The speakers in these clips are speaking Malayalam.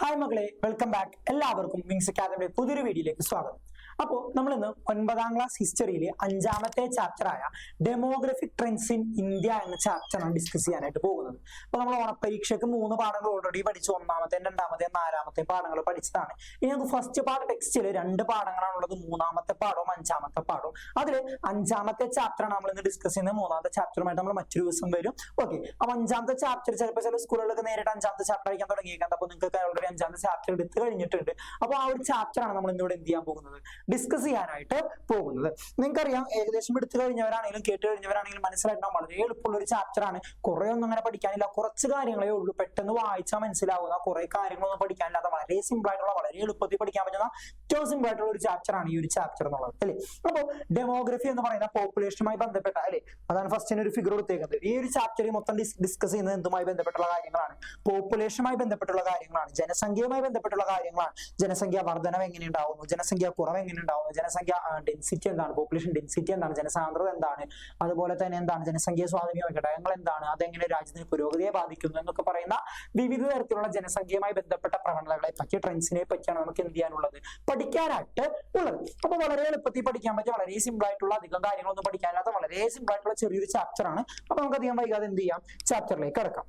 ഹായ് മകളെ, വെൽക്കം ബാക്ക്. എല്ലാവർക്കും വിങ്സ് അക്കാദമിയുടെ പുതിയൊരു വീഡിയോയിലേക്ക് സ്വാഗതം. അപ്പോൾ നമ്മൾ ഇന്ന് 9ാം ക്ലാസ് ഹിസ്റ്ററിയിലെ 5ാമത്തെ ചാപ്റ്ററായ ഡെമോഗ്രഫിക് ട്രെൻഡ്സ് ഇൻ ഇന്ത്യ എന്ന ചാപ്റ്ററാണ് ഡിസ്കസ് ചെയ്യാനായിട്ട് പോകുന്നത്. അപ്പോൾ നമ്മൾ ഓണപരീക്ഷയ്ക്ക് 3 പാഠങ്ങൾ ഓൾറെഡി പഠിച്ചു. 1ാമത്തെയും 2ാമത്തെയും 4ാമത്തെയും പാഠങ്ങൾ പഠിച്ചതാണ്. ഇനി നമുക്ക് ഫസ്റ്റ് പാർട്ട് ടെക്സ്റ്റിൽ 2 പാഠങ്ങളാണുള്ളത്, 3ാമത്തെ പാഠവും 5ാമത്തെ പാഠവും. അതിൽ 5ാമത്തെ ചാപ്റ്ററാണ് നമ്മൾ ഇന്ന് ഡിസ്കസ് ചെയ്യുന്നത്. 3ാമത്തെ ചാപ്റ്ററുമായിട്ട് നമ്മൾ മറ്റൊരു ദിവസം വരും. ഓക്കെ, അപ്പൊ 5ാമത്തെ ചാപ്റ്റർ ചിലപ്പോൾ ചില സ്കൂളുകളൊക്കെ നേരിട്ട് 5ാമത്തെ ചാപ്റ്റർ അയക്കാൻ തുടങ്ങിയേക്കാം. അപ്പോൾ നിങ്ങൾക്ക് ഓൾറെഡി 5ാമത്തെ ചാപ്റ്റർ എടുത്ത് കഴിഞ്ഞിട്ടുണ്ട്. അപ്പോൾ ആ ഒരു ചാപ്റ്ററാണ് നമ്മൾ ഇന്നിവിടെ എന്ത് ചെയ്യാൻ പോകുന്നത്, ഡിസ്കസ് ചെയ്യാനായിട്ട് പോകുന്നത്. നിങ്ങൾക്കറിയാം, ഏകദേശം എടുത്തു കഴിഞ്ഞവരാണെങ്കിലും കേട്ട് കഴിഞ്ഞവരാണെങ്കിലും മനസ്സിലായിട്ടുണ്ടാവും, വളരെ എളുപ്പമുള്ള ഒരു ചാപ്റ്ററാണ്. കുറെ ഒന്നും അങ്ങനെ പഠിക്കാനില്ല, കുറച്ച് കാര്യങ്ങളേ ഉള്ളൂ. പെട്ടെന്ന് വായിച്ചാൽ മനസ്സിലാവുന്ന കുറെ കാര്യങ്ങളൊന്നും പഠിക്കാനില്ലാത്ത വളരെ സിമ്പിൾ ആയിട്ടുള്ള, വളരെ എളുപ്പത്തിൽ പഠിക്കാൻ പറ്റുന്ന ഏറ്റവും സിമ്പിൾ ആയിട്ടുള്ള ഒരു ചാപ്റ്ററാണ് ഈ ഒരു ചാപ്റ്റർ എന്നുള്ളത്, അല്ലേ? അപ്പോൾ ഡെമോഗ്രഫി എന്ന് പറയുന്ന പോപ്പുലേഷനുമായി ബന്ധപ്പെട്ട, അല്ലെ, അതാണ് ഫസ്റ്റിന് ഒരു ഫിഗർ കൊടുത്തേക്കുന്നത്. ഈ ഒരു ചാപ്റ്ററിൽ മൊത്തം ഡിസ്കസ് ചെയ്യുന്നത് എന്തുമായി ബന്ധപ്പെട്ടുള്ള കാര്യങ്ങളാണ്? പോപ്പുലേഷനുമായി ബന്ധപ്പെട്ടുള്ള കാര്യങ്ങളാണ്, ജനസംഖ്യയുമായി ബന്ധപ്പെട്ടുള്ള കാര്യങ്ങളാണ്. ജനസംഖ്യ വർധനവ് എങ്ങനെ ഉണ്ടാവുന്നു, ജനസംഖ്യ കുറവ് എങ്ങനെ ഉണ്ടാവുന്നു, ജനസംഖ്യ ഡെൻസിറ്റി എന്താണ്, പോപ്പുലേഷൻ ഡെൻസിറ്റി എന്താണ്, ജനസാന്ദ്രത എന്താണ്, അതുപോലെ തന്നെ എന്താണ് ജനസംഖ്യ സ്വാധീനിക്കുന്ന ഘടകങ്ങൾ എന്താണ്, അതെങ്ങനെ രാജ്യത്തിന് പുരോഗതിയെ ബാധിക്കുന്നു എന്നൊക്കെ പറയുന്ന വിവിധ തരത്തിലുള്ള ജനസംഖ്യയുമായി ബന്ധപ്പെട്ട പ്രവണതകളെ പറ്റി, ട്രെൻഡ്സിനെ പറ്റിയാണ് നമുക്ക് എന്ത് ചെയ്യാനുള്ളത്, പഠിക്കാനായിട്ട് ഉള്ളത്. അപ്പൊ വളരെ എളുപ്പത്തിൽ പഠിക്കാൻ പറ്റിയ, വളരെ സിമ്പിൾ ആയിട്ടുള്ള, അധികം കാര്യങ്ങളൊന്നും പഠിക്കാനില്ലാത്ത വളരെ സിമ്പിൾ ആയിട്ടുള്ള ചെറിയൊരു ചാപ്റ്റർ ആണ്. അപ്പൊ നമുക്ക് അധികം വൈകാതെ എന്ത് ചെയ്യാം, ചാപ്റ്ററിലേക്ക് കിടക്കാം.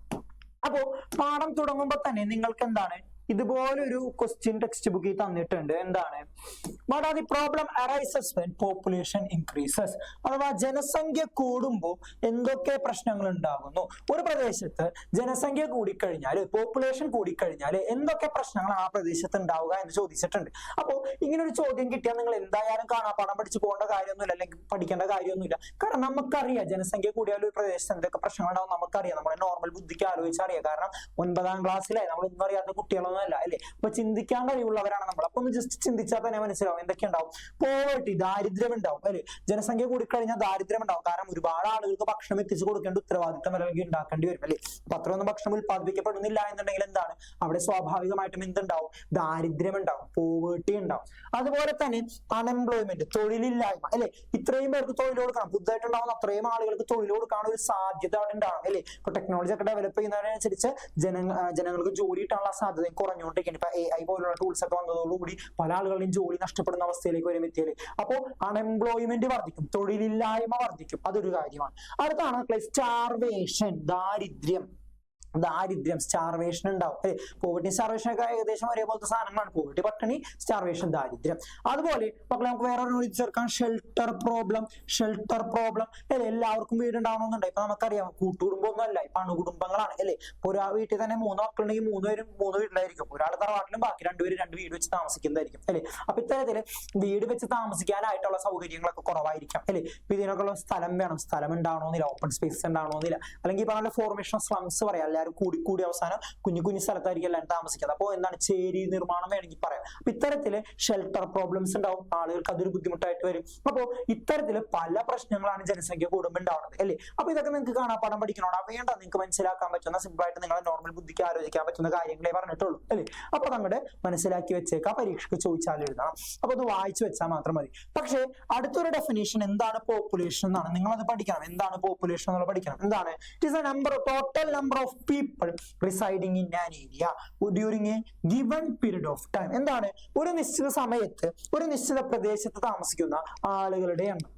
അപ്പോ പാഠം തുടങ്ങുമ്പോൾ തന്നെ നിങ്ങൾക്ക് എന്താണ്, ഇതുപോലൊരു ക്വസ്റ്റ്യൻ ടെക്സ്റ്റ് ബുക്കിൽ തന്നിട്ടുണ്ട്. എന്താണ്? What are the problem arises when population increases? അഥവാ ജനസംഖ്യ കൂടുമ്പോൾ എന്തൊക്കെ പ്രശ്നങ്ങൾ ഉണ്ടാകുന്നു? ഒരു പ്രദേശത്ത് ജനസംഖ്യ കൂടിക്കഴിഞ്ഞാൽ, പോപ്പുലേഷൻ കൂടിക്കഴിഞ്ഞാൽ എന്തൊക്കെ പ്രശ്നങ്ങളാണ് ആ പ്രദേശത്ത് ഉണ്ടാവുക എന്ന് ചോദിച്ചിട്ടുണ്ട്. അപ്പോൾ ഇങ്ങനെ ഒരു ചോദ്യം കിട്ടിയാൽ നിങ്ങൾ എന്തായാലും കാണാപ്പാഠം പഠിച്ചു പോകേണ്ട കാര്യമൊന്നുമില്ല, അല്ലെങ്കിൽ പഠിക്കേണ്ട കാര്യമൊന്നുമില്ല. കാരണം നമുക്കറിയാം ജനസംഖ്യ കൂടിയാൽ ഒരു പ്രദേശത്ത് എന്തൊക്കെ പ്രശ്നങ്ങൾ ഉണ്ടാവും നമുക്കറിയാം. നമ്മുടെ നോർമൽ ബുദ്ധിക്ക് ആലോചിച്ചറിയാം. കാരണം 9ാം ക്ലാസ്സിലായി, നമ്മൾ ഒന്നും അറിയാത്ത കുട്ടികളൊന്നും അല്ല, അല്ലെ? അപ്പൊ ചിന്തിക്കാൻ കഴിവുള്ളവരാണ് നമ്മൾ. അപ്പൊ ഒന്ന് ജസ്റ്റ് ചിന്തിച്ചാൽ തന്നെ മനസ്സിലാവും എന്തൊക്കെ ഉണ്ടാവും. പോവർട്ടി, ദാരിദ്ര്യം ഉണ്ടാവും, അല്ലെ? ജനസംഖ്യ കൂടിക്കഴിഞ്ഞാൽ ദാരിദ്ര്യം ഉണ്ടാവും. കാരണം ഒരുപാട് ആളുകൾക്ക് ഭക്ഷണം എത്തിച്ചു കൊടുക്കേണ്ട ഉത്തരവാദിത്തം അല്ലെങ്കിൽ ഉണ്ടാക്കേണ്ടി വരും, അല്ലെ? അപ്പൊ അത്രയൊന്നും ഭക്ഷണം ഉത്പാദിപ്പിക്കപ്പെടുന്നില്ല എന്നുണ്ടെങ്കിൽ എന്താണ് അവിടെ സ്വാഭാവികമായിട്ടും എന്തുണ്ടാവും, ദാരിദ്ര്യം ഉണ്ടാവും, പോവേർട്ടി ഉണ്ടാവും. അതുപോലെ തന്നെ അൺഎംപ്ലോയ്മെന്റ്, തൊഴിലില്ലായ്മ, അല്ലെ? ഇത്രയും പേർക്ക് തൊഴിൽ കൊടുക്കണം, പുതുതായിട്ടുണ്ടാവുന്ന അത്രയും ആളുകൾക്ക് തൊഴിൽ കൊടുക്കാനുള്ള ഒരു സാധ്യത അവിടെ ഉണ്ടാവും, അല്ലെ? ഇപ്പൊ ടെക്നോളജി ഒക്കെ ഡെവലപ്പ് ചെയ്യുന്നതിനനുസരിച്ച് ജനങ്ങൾക്ക് ജോലി കിട്ടാനുള്ള സാധ്യത കുറഞ്ഞുകൊണ്ടിരിക്കുകയാണ്. ഇപ്പൊ AI പോലുള്ള ടൂൾസ് ഒക്കെ വന്നതോടുകൂടി പല ആളുകളുടെയും ജോലി നഷ്ടപ്പെടുന്ന അവസ്ഥയിലേക്ക് വരും എത്തിയാല്. അപ്പോൾ അൺഎംപ്ലോയ്മെന്റ് വർദ്ധിക്കും, തൊഴിലില്ലായ്മ വർദ്ധിക്കും, അതൊരു കാര്യമാണ്. അടുത്താണ് സ്റ്റാർവേഷൻ, ദാരിദ്ര്യം, സ്റ്റാർവേഷൻ ഉണ്ടാവും, അല്ലെ? പോവർട്ടി സ്റ്റാർവേഷൻ ഒക്കെ ഏകദേശം ഒരേപോലത്തെ സാധനങ്ങളാണ്. പോവർട്ടി പട്ടിണി, സ്റ്റാർവേഷൻ ദാരിദ്ര്യം. അതുപോലെ മക്കളെ നമുക്ക് വേറെ ഒരു ചേർക്കാം, ഷെൽട്ടർ പ്രോബ്ലം, അല്ലെ? എല്ലാവർക്കും വീട് ഉണ്ടാവണമെന്നുണ്ട്. ഇപ്പൊ നമുക്കറിയാം കൂട്ടുകുടുംബം ഒന്നും അല്ല, ഇപ്പൊ അണുകുടുംബങ്ങളാണ്, അല്ലെ? ഇപ്പൊ ഒരു വീട്ടിൽ തന്നെ 3 മക്കളുണ്ടെങ്കിൽ 3 പേരും 3 വീട്ടിലായിരിക്കും. ഒരാൾ തറവാട്ടിലും ബാക്കി 2 പേര് 2 വീട് വെച്ച് താമസിക്കുന്നതായിരിക്കും, അല്ലെ? അപ്പൊ ഇത്തരത്തില് വീട് വെച്ച് താമസിക്കാനായിട്ടുള്ള സൗകര്യങ്ങളൊക്കെ കുറവായിരിക്കാം, അല്ലെ? ഇപ്പൊ ഇതിനൊക്കെ ഉള്ള സ്ഥലം വേണം, സ്ഥലം ഉണ്ടാവണമെന്നില്ല, ഓപ്പൺ സ്പേസ് ഉണ്ടാവണമെന്നില്ല. അല്ലെങ്കിൽ പറഞ്ഞ ഫോർമേഷൻ ഓഫ് സ്ലംസ് പറയാം, കൂടി അവസാനം കുഞ്ഞു സ്ഥലത്തായിരിക്കും എല്ലാവരും താമസിക്കുന്നത്. അപ്പോൾ എന്താണ്, ചേരി നിർമ്മാണം വേണമെങ്കിൽ പറയാം. അപ്പൊ ഇത്തരത്തില് ഷെൽട്ടർ പ്രോബ്ലംസ് ഉണ്ടാവും, ആളുകൾക്ക് അതൊരു ബുദ്ധിമുട്ടായിട്ട് വരും. അപ്പോൾ ഇത്തരത്തില് പല പ്രശ്നങ്ങളാണ് ജനസംഖ്യ കൂടുമ്പോൾ ഉണ്ടാവുന്നത്, അല്ലേ? അപ്പൊ ഇതൊക്കെ നിങ്ങൾക്ക് കാണാപ്പാഠം പഠിക്കണോടാ വേണ്ട, നിങ്ങൾക്ക് മനസ്സിലാക്കാൻ പറ്റുന്ന, സിമ്പിൾ ആയിട്ട് നിങ്ങളെ നോർമൽ ബുദ്ധിക്ക് ആലോചിക്കാൻ പറ്റുന്ന കാര്യങ്ങളെ പറഞ്ഞിട്ടുള്ളൂ, അല്ലേ? അപ്പൊ നമ്മുടെ മനസ്സിലാക്കി വെച്ചേക്കാം, പരീക്ഷയ്ക്ക് ചോദിച്ചാൽ എഴുതണം. അപ്പൊ അത് വായിച്ചു വെച്ചാൽ മാത്രം മതി. പക്ഷേ അടുത്തൊരു ഡെഫിനേഷൻ എന്താണ് പോപ്പുലേഷൻ എന്നാണ്, നിങ്ങളത് പഠിക്കണം. എന്താണ് പോപ്പുലേഷൻ എന്നുള്ളത് പഠിക്കണം. എന്താണ്? It is A total number of people residing in an area during a given period of time. എന്താണ്? ഒരു നിശ്ചിത സമയത്ത് ഒരു നിശ്ചിത പ്രദേശത്ത് താമസിക്കുന്ന ആളുകളുടെ എണ്ണം.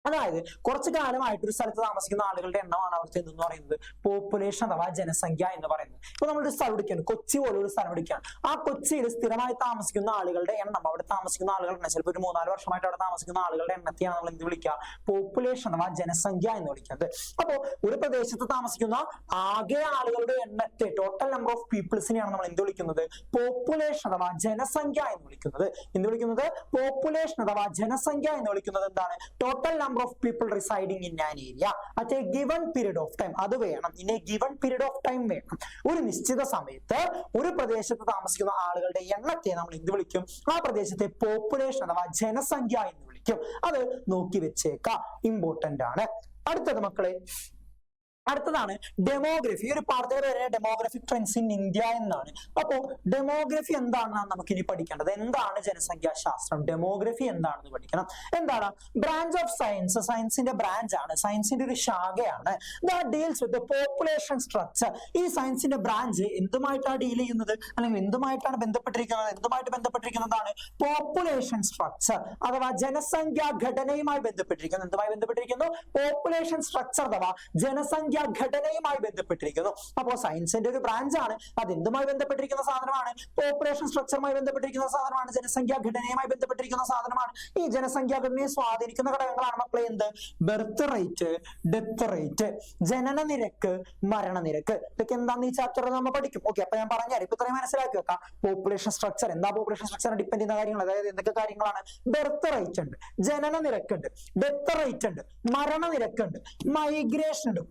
അതായത് കുറച്ചു കാലമായിട്ട് ഒരു സ്ഥലത്ത് താമസിക്കുന്ന ആളുകളുടെ എണ്ണമാണ് അവിടുത്തെ എന്ന് പറയുന്നത് പോപ്പുലേഷൻ അഥവാ ജനസംഖ്യ എന്ന് പറയുന്നത്. ഇപ്പൊ നമ്മളൊരു സ്ഥലം എടുക്കുകയാണ്, കൊച്ചി പോലെ ഒരു സ്ഥലം എടുക്കുകയാണ്. ആ കൊച്ചിയിൽ സ്ഥിരമായി താമസിക്കുന്ന ആളുകളുടെ എണ്ണം, അവിടെ താമസിക്കുന്ന ആളുകളുടെ എണ്ണം, ചിലപ്പോൾ ഒരു 3-4 വർഷമായിട്ട് അവിടെ താമസിക്കുന്ന ആളുകളുടെ എണ്ണത്തെയാണ് നമ്മൾ എന്ത് വിളിക്കുക, പോപ്പുലേഷൻ അഥവാ ജനസംഖ്യ എന്ന് വിളിക്കുന്നത്. അപ്പോൾ ഒരു പ്രദേശത്ത് താമസിക്കുന്ന ആകെ ആളുകളുടെ എണ്ണത്തെ, ടോട്ടൽ നമ്പർ ഓഫ് പീപ്പിൾസിനെയാണ് നമ്മൾ എന്ത് വിളിക്കുന്നത്, പോപ്പുലേഷൻ അഥവാ ജനസംഖ്യ എന്ന് വിളിക്കുന്നത്. പോപ്പുലേഷൻ അഥവാ ജനസംഖ്യ എന്ന് വിളിക്കുന്നത് എന്താണ്? Total number of people residing in an area at a given period of time. അത് വേണം, in a given period of time വേണം. ഒരു നിശ്ചിത സമയത്ത് ഒരു പ്രദേശത്ത് താമസിക്കുന്ന ആളുകളുടെ എണ്ണത്തെ നമ്മൾ എന്ത് വിളിക്കും? ആ പ്രദേശത്തെ പോപ്പുലേഷൻ അഥവാ ജനസംഖ്യ എന്ന് വിളിക്കും. അത് നോക്കി വെച്ചേക്കാം, ഇമ്പോർട്ടന്റ് ആണ്. അടുത്തത് മക്കളെ, അടുത്തതാണ് ഡെമോഗ്രഫി. ഒരു പാഠത്തിന്റെ പേര് ഡെമോഗ്രഫിക് ട്രെൻഡ്സ് ഇൻ ഇന്ത്യ എന്നാണ്. അപ്പോ ഡെമോഗ്രഫി എന്താണെന്നാണ് നമുക്ക് ഇനി പഠിക്കേണ്ടത്. എന്താണ് ജനസംഖ്യാശാസ്ത്രം, ഡെമോഗ്രഫി എന്താണെന്ന് പഠിക്കണം. എന്താണ്? ബ്രാഞ്ച് ഓഫ് സയൻസ്, സയൻസിന്റെ ബ്രാഞ്ച് ആണ്, സയൻസിന്റെ ഒരു ശാഖയാണ്. That deals with population structure. ഈ സയൻസിന്റെ ബ്രാഞ്ച് എന്തുമായിട്ടാണ് ഡീൽ ചെയ്യുന്നത്, അല്ലെങ്കിൽ എന്തുമായിട്ടാണ് ബന്ധപ്പെട്ടിരിക്കുന്നതാണ് പോപ്പുലേഷൻ സ്ട്രക്ചർ അഥവാ ജനസംഖ്യാ ഘടനയുമായി ബന്ധപ്പെട്ടിരിക്കുന്നു. എന്തുമായി ബന്ധപ്പെട്ടിരിക്കുന്നു? പോപ്പുലേഷൻ സ്ട്രക്ചർ അഥവാ ജനസംഖ്യ ഘടനയുമായി ബന്ധപ്പെട്ടിരിക്കുന്നു. അപ്പോൾ സയൻസിന്റെ ഒരു ബ്രാഞ്ച് ആണ്, അത് എന്തുമായി ബന്ധപ്പെട്ടിരിക്കുന്ന സാധനമാണ്? പോപ്പുലേഷൻ സ്ട്രക്ചറുമായി ബന്ധപ്പെട്ടിരിക്കുന്ന സാധനമാണ്, ജനസംഖ്യാ ഘടനയുമായി ബന്ധപ്പെട്ടിരിക്കുന്ന സാധനമാണ്. ഈ ജനസംഖ്യാ ഘടനയെ സ്വാധീനിക്കുന്ന ഘടകങ്ങളാണ് മക്കളെ എന്ത്? ബർത്ത് റേറ്റ്, ഡെത്ത് റേറ്റ്, ജനന നിരക്ക്, മരണനിരക്ക്. ഇതൊക്കെ എന്താണെന്ന് ഈ ചാപ്റ്ററിൽ നമ്മൾ പഠിക്കും. ഓക്കെ, അപ്പൊ ഞാൻ പറഞ്ഞാൽ ഇപ്പൊ ഇത്രയും മനസ്സിലാക്കി വെക്കാം. പോപ്പുലേഷൻ സ്ട്രക്ചർ എന്താ? പോപ്പുലേഷൻ സ്ട്രക്ചർ ഡിപ്പെൻഡ് ചെയ്യുന്ന കാര്യങ്ങൾ, അതായത് എന്തൊക്കെ കാര്യങ്ങളാണ്? ബർത്ത് റേറ്റ് ഉണ്ട്, ജനന നിരക്ക് ഉണ്ട്, ഡെത്ത് റേറ്റ് ഉണ്ട്, മരണനിരക്ക് ഉണ്ട്, മൈഗ്രേഷൻ ഉണ്ട്,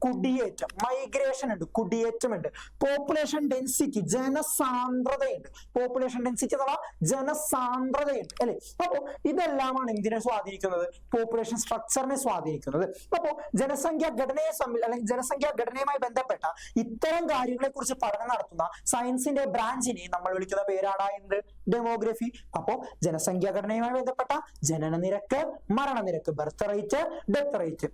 മൈഗ്രേഷൻ ഉണ്ട്, കുടിയേറ്റം ഉണ്ട്, പോപ്പുലേഷൻ ഡെൻസിറ്റി, ജനസാന്ദ്രതയുണ്ട്. പോപ്പുലേഷൻ ഡെൻസിറ്റി അഥവാ ജനസാന്ദ്രതയുണ്ട് അല്ലെ. അപ്പോ ഇതെല്ലാമാണ് എന്തിനെ സ്വാധീനിക്കുന്നത്? പോപ്പുലേഷൻ സ്ട്രക്ചറിനെ സ്വാധീനിക്കുന്നത്. അപ്പോ ജനസംഖ്യാ ഘടനയെ അല്ലെങ്കിൽ ജനസംഖ്യാ ഘടനയുമായി ബന്ധപ്പെട്ട ഇത്തരം കാര്യങ്ങളെ കുറിച്ച് പഠനം നടത്തുന്ന സയൻസിന്റെ ബ്രാഞ്ചിനെ നമ്മൾ വിളിക്കുന്ന പേരാണ് എന്ത്? ഡെമോഗ്രഫി. അപ്പോ ജനസംഖ്യാ ഘടനയുമായി ബന്ധപ്പെട്ട ജനന നിരക്ക്, മരണനിരക്ക്, birth rate, death rate,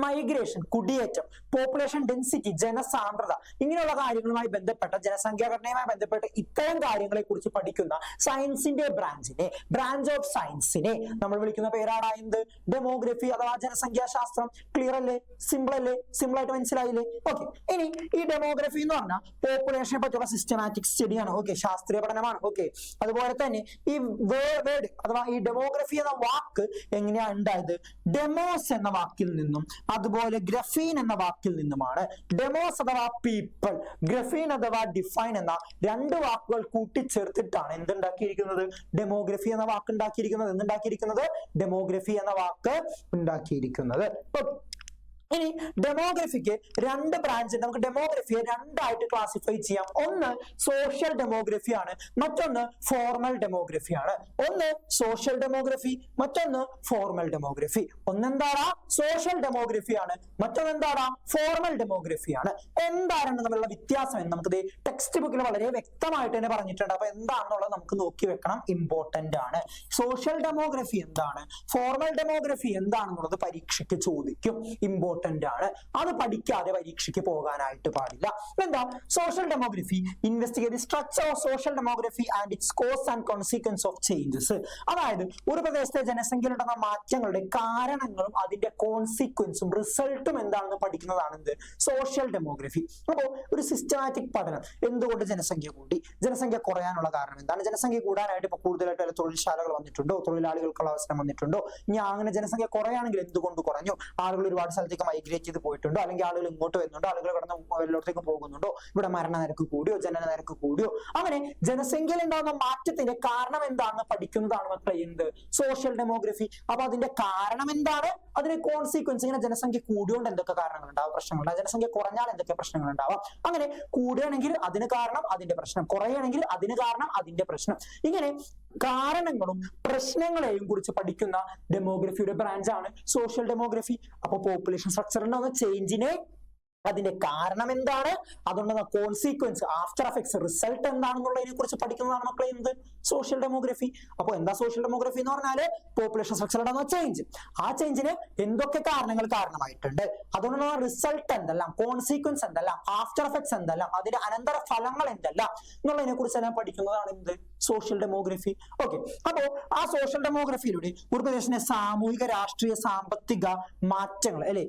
migration, കുടിയേറ്റം, പോപ്പുലേഷൻ ഡെൻസിറ്റി, ജനസാന്ദ്രത, ഇങ്ങനെയുള്ള കാര്യങ്ങളുമായി ബന്ധപ്പെട്ട ജനസംഖ്യാ ഘടനയുമായി ബന്ധപ്പെട്ട ഇത്തരം കാര്യങ്ങളെ കുറിച്ച് പഠിക്കുന്ന സയൻസിന്റെ ബ്രാഞ്ചിനെ, ബ്രാഞ്ച് ഓഫ് സയൻസിനെ നമ്മൾ വിളിക്കുന്ന പേരാണ് എന്ത്? ഡെമോഗ്രഫി അഥവാ ജനസംഖ്യാശാസ്ത്രം. ക്ലിയർ അല്ലേ? സിമ്പിൾ അല്ലേ? സിമ്പിൾ ആയിട്ട് മനസ്സിലായില്ലേ? ഓക്കെ, ഇനി ഈ ഡെമോഗ്രഫി എന്ന് പറഞ്ഞാൽ പോപ്പുലേഷനെ പറ്റിയുള്ള സിസ്റ്റമാറ്റിക് സ്റ്റഡിയാണ്. ഓക്കെ, ശാസ്ത്രീയ പഠനമാണ്. ഓക്കെ, അതുപോലെ തന്നെ ഈ വേർഡ് അഥവാ ഈ ഡെമോഗ്രഫി എന്ന വാക്ക് എങ്ങനെയാണ് ഉണ്ടായത്? ഡെമോസ് എന്ന വാക്കിൽ നിന്നും അതുപോലെ ഗ്രഫീൻ എന്ന വാക്കിൽ നിന്നുമാണ്. ഡെമോസ് അഥവാ പീപ്പിൾ, ഗ്രഫീൻ അഥവാ ഡിഫൈൻ എന്ന രണ്ട് വാക്കുകൾ കൂട്ടിച്ചേർത്തിട്ടാണ് എന്തുണ്ടാക്കിയിരിക്കുന്നത്? ഡെമോഗ്രഫി എന്ന വാക്ക് ഉണ്ടാക്കിയിരിക്കുന്നത്. എന്തുണ്ടാക്കിയിരിക്കുന്നത്? ഡെമോഗ്രഫി എന്ന വാക്ക് ഉണ്ടാക്കിയിരിക്കുന്നത്. ഇനി ഡെമോഗ്രഫിക്ക് രണ്ട് ബ്രാഞ്ച്. നമുക്ക് ഡെമോഗ്രഫിയെ രണ്ടായിട്ട് ക്ലാസിഫൈ ചെയ്യാം. ഒന്ന് സോഷ്യൽ ഡെമോഗ്രഫി ആണ്, മറ്റൊന്ന് ഫോർമൽ ഡെമോഗ്രഫി ആണ്. ഒന്ന് സോഷ്യൽ ഡെമോഗ്രഫി, മറ്റൊന്ന് ഫോർമൽ ഡെമോഗ്രഫി. ഒന്നെന്താണ്? സോഷ്യൽ ഡെമോഗ്രഫി ആണ്, മറ്റൊന്ന് എന്താണ്? ഫോർമൽ ഡെമോഗ്രഫി ആണ്. എന്താണ് തമ്മിലുള്ള വ്യത്യാസം എന്ന് നമുക്ക് ടെക്സ്റ്റ് ബുക്കിൽ വളരെ വ്യക്തമായിട്ട് തന്നെ പറഞ്ഞിട്ടുണ്ട്. അപ്പൊ എന്താണെന്നുള്ളത് നമുക്ക് നോക്കി വെക്കണം, ഇമ്പോർട്ടന്റ് ആണ്. സോഷ്യൽ ഡെമോഗ്രഫി എന്താണ്, ഫോർമൽ ഡെമോഗ്രഫി എന്താണെന്നുള്ളത് പരീക്ഷയ്ക്ക് ചോദിക്കും. ഇമ്പോർട്ടന്റ് ആണ്, അത് പഠിക്കാതെ പരീക്ഷയ്ക്ക് പോകാനായിട്ട് പാടില്ല. എന്താ social demography? Investigate the structure of social demography and it's cause and consequence of changes. അതായത് ഒരു പ്രദേശത്തെ ജനസംഖ്യയിലുണ്ടാകുന്ന മാറ്റങ്ങളുടെ കാരണങ്ങളും അതിന്റെ കോൺസിക്വൻസും റിസൾട്ടും എന്താണെന്ന് പഠിക്കുന്നതാണ് എന്ത്? Social demography. അപ്പോൾ ഒരു സിസ്റ്റമാറ്റിക് പഠനം. എന്തുകൊണ്ട് ജനസംഖ്യ കൂടി, ജനസംഖ്യ കുറയാനുള്ള കാരണം എന്താണ്, ജനസംഖ്യ കൂടാനായിട്ട് ഇപ്പൊ കൂടുതലായിട്ട് തൊഴിൽശാലകൾ വന്നിട്ടുണ്ടോ, തൊഴിലാളികൾക്കുള്ള അവസരം വന്നിട്ടുണ്ടോ, ഇനി അങ്ങനെ ജനസംഖ്യ കുറയാണെങ്കിൽ എന്തുകൊണ്ട് കുറഞ്ഞു, ആളുകൾ ഒരുപാട് സ്ഥലത്തേക്ക് മൈഗ്രേറ്റ് ചെയ്ത് പോയിട്ടുണ്ടോ, അല്ലെങ്കിൽ ആളുകൾ ഇങ്ങോട്ട് വരുന്നുണ്ടോ, ആളുകൾ കടന്ന് എല്ലായിടത്തേക്ക് പോകുന്നുണ്ടോ, ഇവിടെ മരണനിരക്ക് കൂടിയോ, ജനന നിരക്ക് കൂടിയോ, അങ്ങനെ ജനസംഖ്യയിൽ ഉണ്ടാകുന്ന മാറ്റത്തിന്റെ കാരണം എന്താണെന്ന് പഠിക്കുന്നതാണ് മക്കളെ എന്ത്? Social demography. അപ്പൊ അതിന്റെ കാരണം എന്താണ്, അതിന്റെ കോൺസിക്വൻസ്, ഇങ്ങനെ ജനസംഖ്യ കൂടിയോണ്ട് എന്തൊക്കെ കാരണങ്ങൾ ഉണ്ടാവും, പ്രശ്നങ്ങളുണ്ടാവും, ജനസംഖ്യ കുറഞ്ഞാൽ എന്തൊക്കെ പ്രശ്നങ്ങൾ ഉണ്ടാവാം, അങ്ങനെ കൂടുകയാണെങ്കിൽ അതിന് കാരണം അതിന്റെ പ്രശ്നം, കുറയുകയാണെങ്കിൽ അതിന് കാരണം അതിന്റെ പ്രശ്നം, ഇങ്ങനെ കാരണങ്ങളും പ്രശ്നങ്ങളെയും കുറിച്ച് പഠിക്കുന്ന ഡെമോഗ്രഫിയുടെ ബ്രാഞ്ചാണ് സോഷ്യൽ ഡെമോഗ്രഫി. അപ്പൊ പോപ്പുലേഷൻ സ്ട്രക്ചർ ഉണ്ടാകുന്ന ചേഞ്ചിനെ, അതിന്റെ കാരണം എന്താണ്, അതുകൊണ്ടുള്ള കോൺസിക്വൻസ്, ആഫ്റ്റർ എഫക്ട്സ്, റിസൾട്ട് എന്താണെന്നുള്ളതിനെ കുറിച്ച് പഠിക്കുന്നതാണ് മക്കളെ എന്ത്? Social demography. അപ്പൊ എന്താ സോഷ്യൽ ഡെമോഗ്രഫി എന്ന് പറഞ്ഞാല് പോപ്പുലേഷൻ സ്ട്രക്ചർ ഉണ്ടാകുന്ന ചേഞ്ച്, ആ ചേഞ്ചിന് എന്തൊക്കെ കാരണങ്ങൾ കാരണമായിട്ടുണ്ട്, അതുകൊണ്ടുള്ള റിസൾട്ട് എന്തെല്ലാം, കോൺസിക്വൻസ് എന്തെല്ലാം, ആഫ്റ്റർ എഫക്ട്സ് എന്തെല്ലാം, അതിന്റെ അനന്തര ഫലങ്ങൾ എന്തെല്ലാം എന്നുള്ളതിനെ കുറിച്ചെല്ലാം പഠിക്കുന്നതാണ് എന്ത്? Social demography. ഓക്കെ, അപ്പോ ആ സോഷ്യൽ ഡെമോഗ്രഫിയിലൂടെ ഒരു പ്രദേശത്തിന്റെ സാമൂഹിക, രാഷ്ട്രീയ, സാമ്പത്തിക മാറ്റങ്ങൾ അല്ലെ,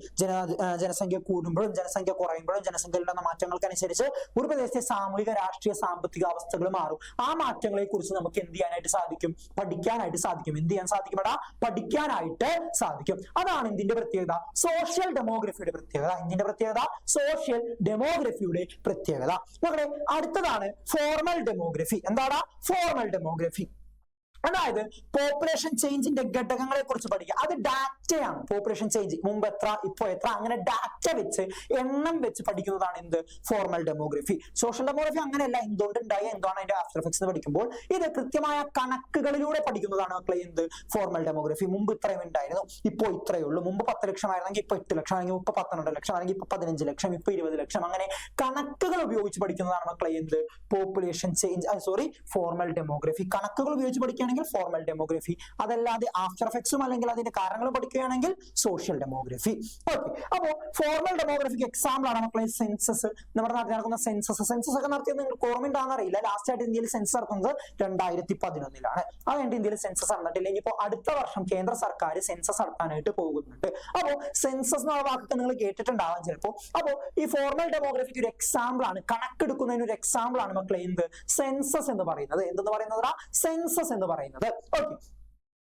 ജനസംഖ്യ കൂടുമ്പോഴും ജനസംഖ്യ കുറയുമ്പോഴും ജനസംഖ്യയിൽ ഉണ്ടാകുന്ന മാറ്റങ്ങൾക്കനുസരിച്ച് ഒരു പ്രദേശത്തെ സാമൂഹിക, രാഷ്ട്രീയ, സാമ്പത്തിക അവസ്ഥകൾ മാറും. ആ മാറ്റങ്ങളെ കുറിച്ച് നമുക്ക് എന്ത് ചെയ്യാനായിട്ട് സാധിക്കും? പഠിക്കാനായിട്ട് സാധിക്കും. എന്ത് ചെയ്യാൻ സാധിക്കും? പഠിക്കാനായിട്ട് സാധിക്കും. അതാണ് എന്തിന്റെ പ്രത്യേകത? സോഷ്യൽ ഡെമോഗ്രഫിയുടെ പ്രത്യേകത. എന്തിന്റെ പ്രത്യേകത? സോഷ്യൽ ഡെമോഗ്രഫിയുടെ പ്രത്യേകത. നമ്മുടെ അടുത്തതാണ് ഫോർമൽ ഡെമോഗ്രഫി. എന്താണ് ഫോർമൽ ഡെമോഗ്രഫി? അതായത് പോപ്പുലേഷൻ ചേഞ്ചിന്റെ ഘടകങ്ങളെ കുറിച്ച് പഠിക്കുക. അത് ഡാറ്റയാണ്. പോപ്പുലേഷൻ ചേഞ്ച് മുമ്പ് എത്ര, ഇപ്പൊ എത്ര, അങ്ങനെ ഡാറ്റ വെച്ച് എണ്ണം വെച്ച് പഠിക്കുന്നതാണ് എന്ത്, ഫോർമൽ ഡെമോഗ്രഫി. സോഷ്യൽ ഡെമോഗ്രഫി അങ്ങനെയല്ല, എന്തുകൊണ്ടുണ്ടായ എന്താണ് അതിന്റെ ആഫ്റ്റർ എഫക്ട്സ് എന്ന് പഠിക്കുമ്പോൾ ഇത് കൃത്യമായ കണക്കുകളിലൂടെ പഠിക്കുന്നതാണ് മക്കളെ എന്ത്, ഫോർമൽ ഡെമോഗ്രഫി. മുമ്പ് ഇത്രയും ഉണ്ടായിരുന്നു, ഇപ്പോ ഇത്രയേ ഉള്ളൂ. മുമ്പ് 10 ലക്ഷം ആയിരുന്നെങ്കിൽ ഇപ്പൊ 8 ലക്ഷം, അല്ലെങ്കിൽ ഇപ്പൊ 12 ലക്ഷം, അല്ലെങ്കിൽ ഇപ്പൊ 15 ലക്ഷം, ഇപ്പൊ 20 ലക്ഷം, അങ്ങനെ കണക്കുകൾ ഉപയോഗിച്ച് പഠിക്കുന്നതാണ് മക്കളെ എന്ത്, പോപ്പുലേഷൻ ചേഞ്ച് ഫോർമൽ ഡെമോഗ്രഫി. കണക്കുകൾ ഉപയോഗിച്ച് പഠിക്കുകയാണെങ്കിൽ ഫോർമൽ ഡെമോഗ്രഫി, അതല്ലാതെ ആഫ്റ്റർ എഫക്ട്സും അല്ലെങ്കിൽ അതിന്റെ കാരണങ്ങൾ പഠിക്കുകയാണെങ്കിൽ സോഷ്യൽ ഡെമോഗ്രഫി. ഓക്കെ, അപ്പോ ഫോർമൽ ഡെമോഗ്രഫിക്ക് എക്സാമ്പിൾ ആണ് മക്കളെ സെൻസസ്. നമ്മുടെ നാട്ടിൽ നടക്കുന്ന സെൻസസ് ഒക്കെ നടത്തിയത് നിങ്ങൾക്ക് ഓർമ്മയുണ്ടാകുന്ന അറിയില്ല. ലാസ്റ്റ് ആയിട്ട് ഇന്ത്യയിൽ സെൻസസ് നടക്കുന്നത് 2011 അതുകൊണ്ട് ഇന്ത്യയിൽ സെൻസസ് നടന്നിട്ടില്ല. ഇനിയിപ്പോ അടുത്ത വർഷം കേന്ദ്ര സർക്കാർ സെൻസസ് നടത്താനായിട്ട് പോകുന്നുണ്ട്. അപ്പോ സെൻസസ് എന്നുള്ള വാക്കൊക്കെ നിങ്ങൾ കേട്ടിട്ടുണ്ടാവാം ചിലപ്പോ. അപ്പോ ഈ ഫോർമൽ ഡെമോഗ്രഫിക്ക് ഒരു എക്സാമ്പിൾ ആണ്, കണക്കെടുക്കുന്നതിന് ഒരു എക്സാമ്പിൾ ആണ് മക്കളെ എന്ത്, സെൻസസ് എന്ന് പറയുന്നത്. എന്തെന്ന് പറയുന്നതാ, സെൻസസ് എന്ന് പറയുന്നത്. ഓക്കെ,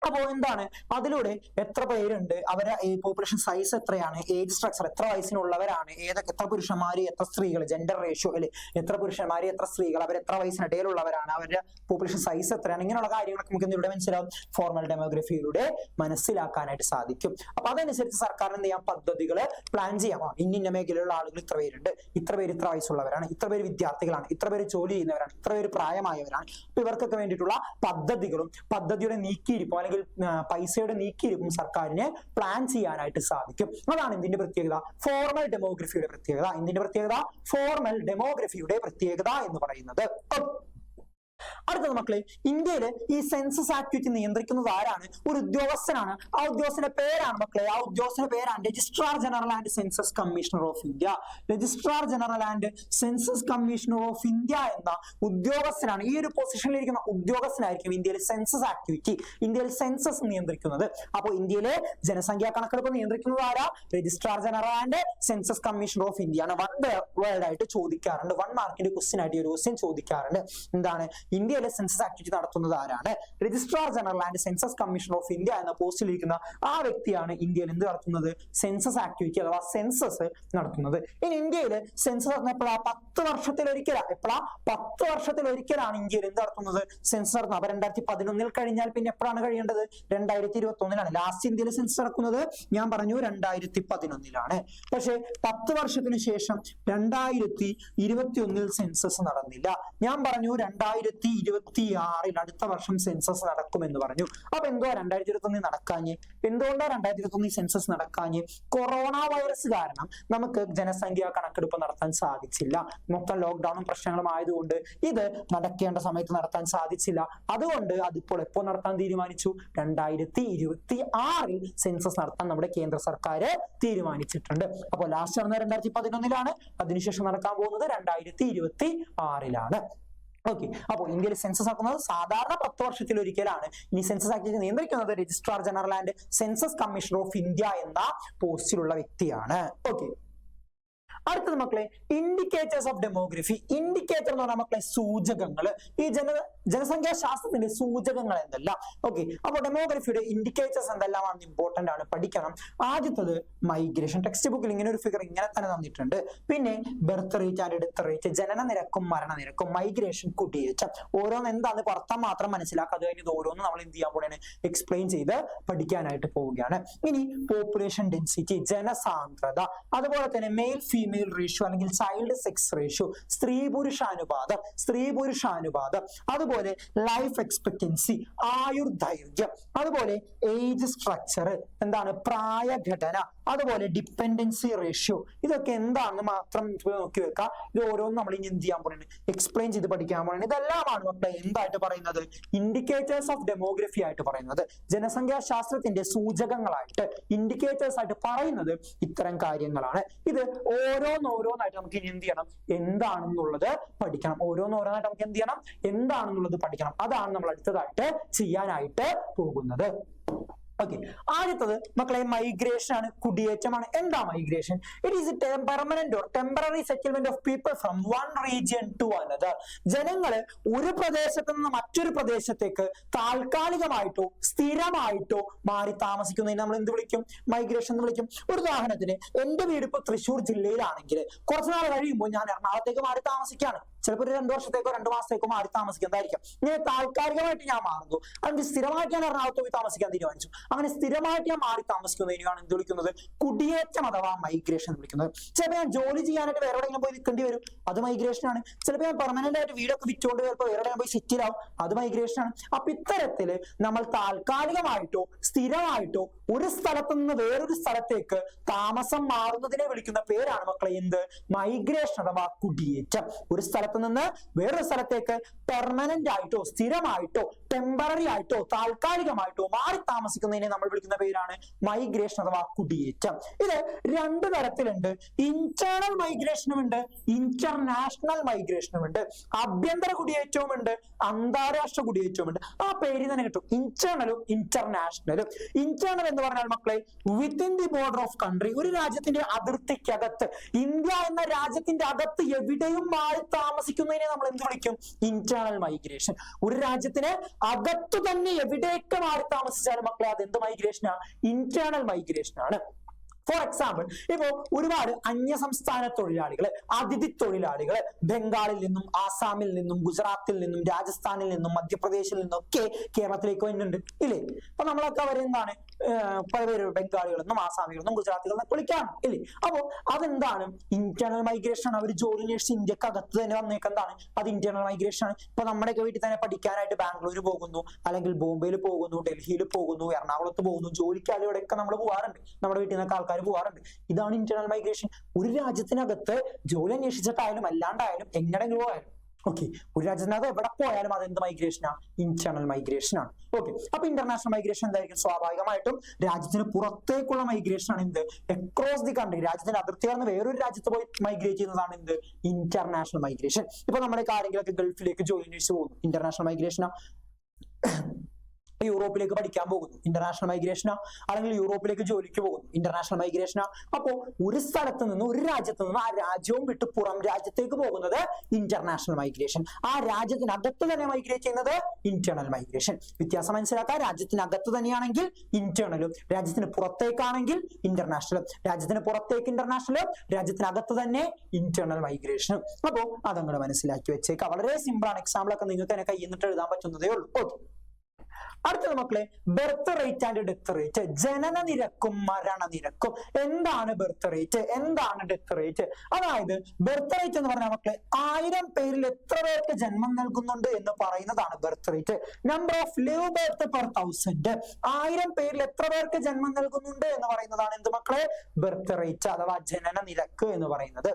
അപ്പോ എന്താണ്, അതിലൂടെ എത്ര പേരുണ്ട്, അവരെ ഈ പോപ്പുലേഷൻ സൈസ് എത്രയാണ്, ഏജ് സ്ട്രക്ചർ, എത്ര വയസ്സിനുള്ളവരാണ്, എത്ര പുരുഷന്മാര് എത്ര സ്ത്രീകൾ, ജെൻഡർ റേഷ്യോ അല്ലെ, എത്ര പുരുഷന്മാര് എത്ര സ്ത്രീകൾ, അവർ എത്ര വയസ്സിനിടയിലുള്ളവരാണ്, അവരുടെ പോപ്പുലേഷൻ സൈസ് എത്രയാണ്, ഇങ്ങനെയുള്ള കാര്യങ്ങളൊക്കെ നമുക്ക് ഇവിടെ മനസ്സിലാവും, ഫോർമൽ ഡെമോഗ്രഫിയിലൂടെ മനസ്സിലാക്കാനായിട്ട് സാധിക്കും. അപ്പൊ അതനുസരിച്ച് സർക്കാരിന് എന്ത് ചെയ്യാം, പദ്ധതികൾ പ്ലാൻ ചെയ്യാം. ഇന്ന മേഖലയിലുള്ള ആളുകൾ ഇത്ര പേരുണ്ട്, ഇത്ര പേര് ഇത്ര വയസ്സുള്ളവരാണ്, ഇത്ര പേര് വിദ്യാർത്ഥികളാണ്, ഇത്ര പേര് ജോലി ചെയ്യുന്നവരാണ്, ഇത്ര പേര് പ്രായമായവരാണ്. അപ്പൊ ഇവർക്കൊക്കെ വേണ്ടിയിട്ടുള്ള പദ്ധതികളും പദ്ധതിയുടെ നീക്കിയിരിക്കും അല്ലെങ്കിൽ പൈസയുടെ നീക്കിയിരിക്കും സർക്കാരിന് പ്ലാൻ ചെയ്യാനായിട്ട് സാധിക്കും. അതാണ് ഇതിന്റെ പ്രത്യേകത, ഫോർമൽ ഡെമോഗ്രഫിയുടെ പ്രത്യേകത. ഇതിന്റെ പ്രത്യേകത ഫോർമൽ ഡെമോഗ്രഫിയുടെ പ്രത്യേകത എന്ന് പറയുന്നത്. അടുത്തത് മക്കളെ, ഇന്ത്യയില് ഈ സെൻസസ് ആക്ടിവിറ്റി നിയന്ത്രിക്കുന്നത് ആരാണ്, ഒരു ഉദ്യോഗസ്ഥനാണ്. ആ ഉദ്യോഗസ്ഥന്റെ പേരാണ് മക്കളെ, ആ ഉദ്യോഗസ്ഥന്റെ പേരാണ് registrar general and census commissioner of India. Registrar general and census commissioner of India എന്ന ഉദ്യോഗസ്ഥനാണ്, ഈ ഒരു പൊസിഷനിൽ ഇരിക്കുന്ന ഉദ്യോഗസ്ഥനായിരിക്കും ഇന്ത്യയിൽ സെൻസസ് ആക്ടിവിറ്റി, ഇന്ത്യയിൽ സെൻസസ് നിയന്ത്രിക്കുന്നത്. അപ്പോൾ ഇന്ത്യയിലെ ജനസംഖ്യാ കണക്കെടുപ്പ് നിയന്ത്രിക്കുന്നത് ആരാ, registrar general and census commissioner of India ആണ്. 1 വേർഡ് ആയിട്ട് ചോദിക്കാറുണ്ട്, 1 മാർക്കിന്റെ ക്വസ്റ്റ്യൻ ആയിട്ട് ഒരു ക്വസ്റ്റ്യൻ ചോദിക്കാറുണ്ട്. എന്താണ്, ഇന്ത്യയിലെ സെൻസസ് ആക്ടിവിറ്റി നടത്തുന്നത് ആരാണ്, registrar general and census commissioner of India എന്ന പോസ്റ്റിൽ ഇരിക്കുന്ന ആ വ്യക്തിയാണ് ഇന്ത്യയിൽ എന്ത് നടത്തുന്നത്, സെൻസസ് ആക്ടിവിറ്റി അഥവാ സെൻസസ് നടത്തുന്നത്. ഇനി ഇന്ത്യയിൽ സെൻസസ് നടത്തുന്ന 10 വർഷത്തിലൊരിക്കലാണ്. എപ്പോഴാ, 10 വർഷത്തിലൊരിക്കലാണ് ഇന്ത്യയിൽ എന്ത് നടത്തുന്നത്, സെൻസസ് നടത്തുന്നത്. അപ്പൊ 2011 കഴിഞ്ഞാൽ പിന്നെ എപ്പോഴാണ് കഴിയേണ്ടത്, 2021 ലാസ്റ്റ് ഇന്ത്യയിൽ സെൻസസ് നടക്കുന്നത്. ഞാൻ പറഞ്ഞു 2011. പക്ഷെ 10 വർഷത്തിന് ശേഷം 2021 സെൻസസ് നടന്നില്ല. ഞാൻ പറഞ്ഞു 2026 അടുത്ത വർഷം സെൻസസ് നടക്കുമെന്ന് പറഞ്ഞു. അപ്പൊ എന്തോ 2021 നടക്കാഞ്ഞ്, എന്തുകൊണ്ടാണ് 2021 സെൻസസ് നടക്കാഞ്ഞ്, കൊറോണ വൈറസ് കാരണം നമുക്ക് ജനസംഖ്യാ കണക്കെടുപ്പ് നടത്താൻ സാധിച്ചില്ല. മൊത്തം ലോക്ക്ഡൌണും പ്രശ്നങ്ങളും ആയതുകൊണ്ട് ഇത് നടക്കേണ്ട സമയത്ത് നടത്താൻ സാധിച്ചില്ല. അതുകൊണ്ട് അതിപ്പോൾ എപ്പോൾ നടത്താൻ തീരുമാനിച്ചു, 2026 സെൻസസ് നടത്താൻ നമ്മുടെ കേന്ദ്ര സർക്കാർ തീരുമാനിച്ചിട്ടുണ്ട്. അപ്പോൾ ലാസ്റ്റ് നടന്നത് 2011 അതിനുശേഷം നടക്കാൻ പോകുന്നത് 2026. ഓക്കെ, അപ്പോൾ ഇന്ത്യയിൽ സെൻസസ് ആക്കുന്നത് സാധാരണ 10 വർഷത്തിലൊരിക്കലാണ്. ഇനി സെൻസസ് ആക്ടിവിറ്റി നിയന്ത്രിക്കുന്നത് registrar general and census commissioner of India എന്ന പോസ്റ്റിലുള്ള വ്യക്തിയാണ്. ഓക്കെ, അടുത്തത് മക്കളെ, ഇൻഡിക്കേറ്റേഴ്സ് ഓഫ് ഡെമോഗ്രഫി. ഇൻഡിക്കേറ്റർ എന്ന് പറഞ്ഞാൽ മക്കളെ സൂചകങ്ങൾ. ഈ ജനസംഖ്യാ ശാസ്ത്രത്തിന്റെ സൂചകങ്ങൾ എന്തെല്ലാം. ഓക്കെ, അപ്പൊ ഡെമോഗ്രഫിയുടെ ഇൻഡിക്കേറ്റേഴ്സ് എന്തെല്ലാമാണ് ഇമ്പോർട്ടന്റ് ആണ്, പഠിക്കണം. ആദ്യത്തത് മൈഗ്രേഷൻ. ടെക്സ്റ്റ് ബുക്കിൽ ഇങ്ങനെ ഒരു ഫിഗർ ഇങ്ങനെ തന്നെ തന്നിട്ടുണ്ട്. പിന്നെ birth rate and death rate, ജനന നിരക്കും മരണനിരക്കും, മൈഗ്രേഷൻ, കുടിയേറ്റം. ഓരോന്ന് എന്താന്ന് പുറത്താൻ മാത്രം മനസ്സിലാക്കുക. അത് കഴിഞ്ഞത് ഓരോന്ന് നമ്മൾ എന്ത് ചെയ്യാൻ പോണേ, എക്സ്പ്ലെയിൻ ചെയ്ത് പഠിക്കാനായിട്ട് പോവുകയാണ്. ഇനി പോപ്പുലേഷൻ ഡെൻസിറ്റി, ജനസാന്ദ്രത, അതുപോലെ തന്നെ മെയിൽ ഫീമെയിൽ റേഷ്യോ അല്ലെങ്കിൽ ചൈൽഡ് സെക്സ് റേഷ്യോ, സ്ത്രീ പുരുഷാനുപാതം, അതുപോലെ ലൈഫ് എക്സ്പെക്ടൻസി, ആയുർദൈർഘ്യം, അതുപോലെ ഏജ് സ്ട്രക്ചർ, എന്താണ് പ്രായഘടന, അതുപോലെ ഡിപ്പെൻഡൻസി റേഷ്യോ. ഇതൊക്കെ എന്താണെന്ന് മാത്രം നോക്കി വെക്കുക. ഇത് ഓരോന്നും നമ്മൾ ഇനി എന്ത് ചെയ്യാൻ പോണേ, എക്സ്പ്ലെയിൻ ചെയ്ത് പഠിക്കാൻ പോണേ. ഇതെല്ലാമാണ് മക്കളെ എന്തായിട്ട് പറയുന്നത്, ഇൻഡിക്കേറ്റേഴ്സ് ഓഫ് ഡെമോഗ്രഫി ആയിട്ട് പറയുന്നത്. ജനസംഖ്യാ ശാസ്ത്രത്തിന്റെ സൂചകങ്ങളായിട്ട് ഇൻഡിക്കേറ്റേഴ്സ് ആയിട്ട് പറയുന്നത് ഇത്തരം കാര്യങ്ങളാണ്. ഇത് ഓരോന്നായിട്ട് നമുക്ക് ഇനി എന്ത് ചെയ്യണം, എന്താണെന്നുള്ളത് പഠിക്കണം. ഓരോന്നായിട്ട് നമുക്ക് എന്ത് ചെയ്യണം, എന്താണെന്നുള്ളത് പഠിക്കണം. അതാണ് നമ്മൾ അടുത്തതായിട്ട് ചെയ്യാനായിട്ട് പോകുന്നത്. ഓക്കെ, ആദ്യത്തത് മക്കളെ മൈഗ്രേഷൻ ആണ്, കുടിയേറ്റമാണ്. എന്താ migration? It is a permanent or temporary settlement of people from one region to another. ജനങ്ങള് ഒരു പ്രദേശത്ത് നിന്ന് മറ്റൊരു പ്രദേശത്തേക്ക് താൽക്കാലികമായിട്ടോ സ്ഥിരമായിട്ടോ മാറി താമസിക്കുന്നതിന് നമ്മൾ എന്ത് വിളിക്കും, മൈഗ്രേഷൻ എന്ന് വിളിക്കും. ഒരു ഉദാഹരണത്തിന് എന്റെ വീട് ഇപ്പൊ തൃശ്ശൂർ ജില്ലയിലാണെങ്കിൽ കുറച്ചുനാൾ കഴിയുമ്പോൾ ഞാൻ എറണാകുളത്തേക്ക് മാറി താമസിക്കുകയാണ്. ചിലപ്പോൾ ഒരു 2 വർഷത്തേക്കോ 2 മാസത്തേക്കോ മാറി താമസിക്കുന്നതായിരിക്കാം. ഇങ്ങനെ താൽക്കാലികമായിട്ട് ഞാൻ മാറുന്നു, അല്ലെങ്കിൽ സ്ഥിരമായിട്ട് ഞാൻ എറണാകുളത്ത് പോയി താമസിക്കാൻ തീരുമാനിച്ചു. അങ്ങനെ സ്ഥിരമായിട്ട് ഞാൻ മാറി താമസിക്കുന്നതിനെയാണ് എന്ത് വിളിക്കുന്നത്? കുടിയേറ്റം അഥവാ മൈഗ്രേഷൻ എന്ന് വിളിക്കുന്നത്. ചിലപ്പോൾ ഞാൻ ജോലി ചെയ്യാനായിട്ട് വേറെ എവിടെയെങ്കിലും പോയി നിൽക്കേണ്ടി വരും, അത് മൈഗ്രേഷൻ ആണ്. ചിലപ്പോൾ ഞാൻ പെർമനന്റ് ആയിട്ട് വീടൊക്കെ വിറ്റുകൊണ്ട് ചിലപ്പോൾ വേറെ എവിടെയും പോയി സെറ്റിൽ ആവും, അത് മൈഗ്രേഷൻ ആണ്. അപ്പൊ ഇത്തരത്തില് നമ്മൾ താൽക്കാലികമായിട്ടോ സ്ഥിരമായിട്ടോ ഒരു സ്ഥലത്ത് നിന്ന് വേറൊരു സ്ഥലത്തേക്ക് താമസം മാറുന്നതിനെ വിളിക്കുന്ന പേരാണ് മക്കളെ എന്ത്? മൈഗ്രേഷൻ അഥവാ കുടിയേറ്റം. ഒരു സ്ഥലത്ത് നിന്ന് വേറൊരു സ്ഥലത്തേക്ക് പെർമനന്റ് ആയിട്ടോ സ്ഥിരമായിട്ടോ ടെമ്പററി ആയിട്ടോ താൽക്കാലികമായിട്ടോ മാറി താമസിക്കുന്നതിനെ നമ്മൾ വിളിക്കുന്ന പേരാണ് മൈഗ്രേഷൻ അഥവാ കുടിയേറ്റം. ഇത് 2 തരത്തിലുണ്ട്. ഇന്റേണൽ മൈഗ്രേഷനും ഉണ്ട്, ഇന്റർനാഷണൽ മൈഗ്രേഷനും ഉണ്ട്. ആഭ്യന്തര കുടിയേറ്റവും ഉണ്ട്, അന്താരാഷ്ട്ര കുടിയേറ്റവും ഉണ്ട്. ആ പേര് തന്നെ കിട്ടും, ഇന്റേണലും ഇന്റർനാഷണലും. ഇന്റേണൽ എന്ന് പറഞ്ഞാൽ മക്കളെ within the border of country, ഒരു രാജ്യത്തിന്റെ അതിർത്തിക്കകത്ത്, ഇന്ത്യ എന്ന രാജ്യത്തിന്റെ അകത്ത് എവിടെയും മാറി താമസിക്കുന്നതിനെ നമ്മൾ എന്ത് വിളിക്കും? Internal migration. ഒരു രാജ്യത്തിന് അകത്തു തന്നെ എവിടേക്ക് മാറി താമസിച്ചാലും മക്കളെ അത് എന്ത് മൈഗ്രേഷനാണ്? ഇന്റേണൽ മൈഗ്രേഷൻ ആണ്. ഫോർ എക്സാമ്പിൾ, ഇപ്പോ ഒരുപാട് അന്യസംസ്ഥാന തൊഴിലാളികള്, അതിഥി തൊഴിലാളികള് ബംഗാളിൽ നിന്നും ആസാമിൽ നിന്നും ഗുജറാത്തിൽ നിന്നും രാജസ്ഥാനിൽ നിന്നും മധ്യപ്രദേശിൽ നിന്നും ഒക്കെ കേരളത്തിലേക്ക് വരുന്നുണ്ട് ഇല്ലേ? അപ്പൊ നമ്മളൊക്കെ അവരെന്താണ് പല പേര് ബംഗാളികളിൽ നിന്നും ആസാമികളിൽ നിന്നും ഗുജറാത്തികളിൽ നിന്നും വിളിക്കാം ഇല്ലേ? അപ്പോ അതെന്താണ്? ഇന്റേണൽ മൈഗ്രേഷൻ ആണ്. അവർ ജോലി അന്വേഷിച്ച് ഇന്ത്യക്ക് അകത്ത് തന്നെ വന്നേക്കുന്നതാണ്, അത് ഇന്റേണൽ മൈഗ്രേഷൻ ആണ്. ഇപ്പൊ നമ്മുടെയൊക്കെ വീട്ടിൽ തന്നെ പഠിക്കാനായിട്ട് ബാംഗ്ലൂർ പോകുന്നു, അല്ലെങ്കിൽ ബോംബെയിൽ പോകുന്നു, ഡൽഹിയിൽ പോകുന്നു, എറണാകുളത്ത് പോകുന്നു, ജോലിക്കാലും ഇവിടെയൊക്കെ നമ്മൾ പോകാറുണ്ട്, നമ്മുടെ വീട്ടിൽ നിന്നൊക്കെ ആൾക്കാർ പോകാറുണ്ട്. ഇതാണ് ഇന്റേണൽ മൈഗ്രേഷൻ. ഒരു രാജ്യത്തിനകത്ത് ജോലി അന്വേഷിച്ചിട്ടായാലും അല്ലാണ്ടായാലും എങ്ങനെങ്കിലും ആയാലും ഓക്കെ, ഒരു രാജ്യത്തിനകത്ത് എവിടെ പോയാലും അത് എന്ത് മൈഗ്രേഷനാണ്? ഇന്റേണൽ മൈഗ്രേഷൻ ആണ്. ഓക്കെ, അപ്പൊ ഇന്റർനാഷണൽ മൈഗ്രേഷൻ എന്തായിരിക്കും? സ്വാഭാവികമായിട്ടും രാജ്യത്തിന് പുറത്തേക്കുള്ള മൈഗ്രേഷൻ ആണ് എന്ത്? അക്രോസ് ദി കൺട്രി, രാജ്യത്തിന്റെ അതിർത്തി കടന്ന് വേറൊരു രാജ്യത്ത് പോയി മൈഗ്രേറ്റ് ചെയ്യുന്നതാണ് എന്ത്? International migration. ഇപ്പൊ നമ്മുടെ ആരെങ്കിലൊക്കെ ഗൾഫിലേക്ക് ജോലി അന്വേഷിച്ച് പോകുന്നു, ഇന്റർനാഷണൽ മൈഗ്രേഷനാ. യൂറോപ്പിലേക്ക് പഠിക്കാൻ പോകുന്നു, ഇന്റർനാഷണൽ മൈഗ്രേഷനാ. അല്ലെങ്കിൽ യൂറോപ്പിലേക്ക് ജോലിക്ക് പോകുന്നു, ഇന്റർനാഷണൽ മൈഗ്രേഷനാ. അപ്പോ ഒരു സ്ഥലത്ത് നിന്ന്, ഒരു രാജ്യത്ത് നിന്ന് ആ രാജ്യവും വിട്ട് പുറം രാജ്യത്തേക്ക് പോകുന്നത് ഇന്റർനാഷണൽ മൈഗ്രേഷൻ. ആ രാജ്യത്തിനകത്ത് തന്നെ മൈഗ്രേറ്റ് ചെയ്യുന്നത് ഇന്റേണൽ മൈഗ്രേഷൻ. വ്യത്യാസം മനസ്സിലാക്കാൻ, രാജ്യത്തിനകത്ത് തന്നെയാണെങ്കിൽ ഇന്റേണലും, രാജ്യത്തിന് പുറത്തേക്കാണെങ്കിൽ ഇന്റർനാഷണലും. രാജ്യത്തിന് പുറത്തേക്ക് ഇന്റർനാഷണലും, രാജ്യത്തിനകത്ത് തന്നെ ഇന്റേണൽ മൈഗ്രേഷനും. അപ്പോ അതങ്ങോട്ട് മനസ്സിലാക്കി വെച്ചേക്കാം. വളരെ സിമ്പിൾ ആണ്. എക്സാമ്പിൾ ഒക്കെ നിങ്ങൾക്ക് തന്നെ കയ്യിൽ എഴുതാൻ പറ്റുന്നതേ ഉള്ളൂ. ഓക്കെ, അടുത്തത് മക്കളെ birth rate and death rate. ജനന നിരക്കും മരണനിരക്കും. എന്താണ് ബർത്ത് റേറ്റ്, എന്താണ് ഡെത്ത് റേറ്റ്? അതായത് ബർത്ത് റേറ്റ് എന്ന് പറഞ്ഞാൽ മക്കളെ 1000 പേരിൽ എത്ര പേർക്ക് ജന്മം നൽകുന്നുണ്ട് എന്ന് പറയുന്നതാണ് birth rate. Number of live birth per 1000. 1000 പേരിൽ എത്ര പേർക്ക് ജന്മം നൽകുന്നുണ്ട് എന്ന് പറയുന്നതാണ് എന്ത് മക്കളെ? ബർത്ത് റേറ്റ് അഥവാ ജനന നിരക്ക് എന്ന് പറയുന്നത്.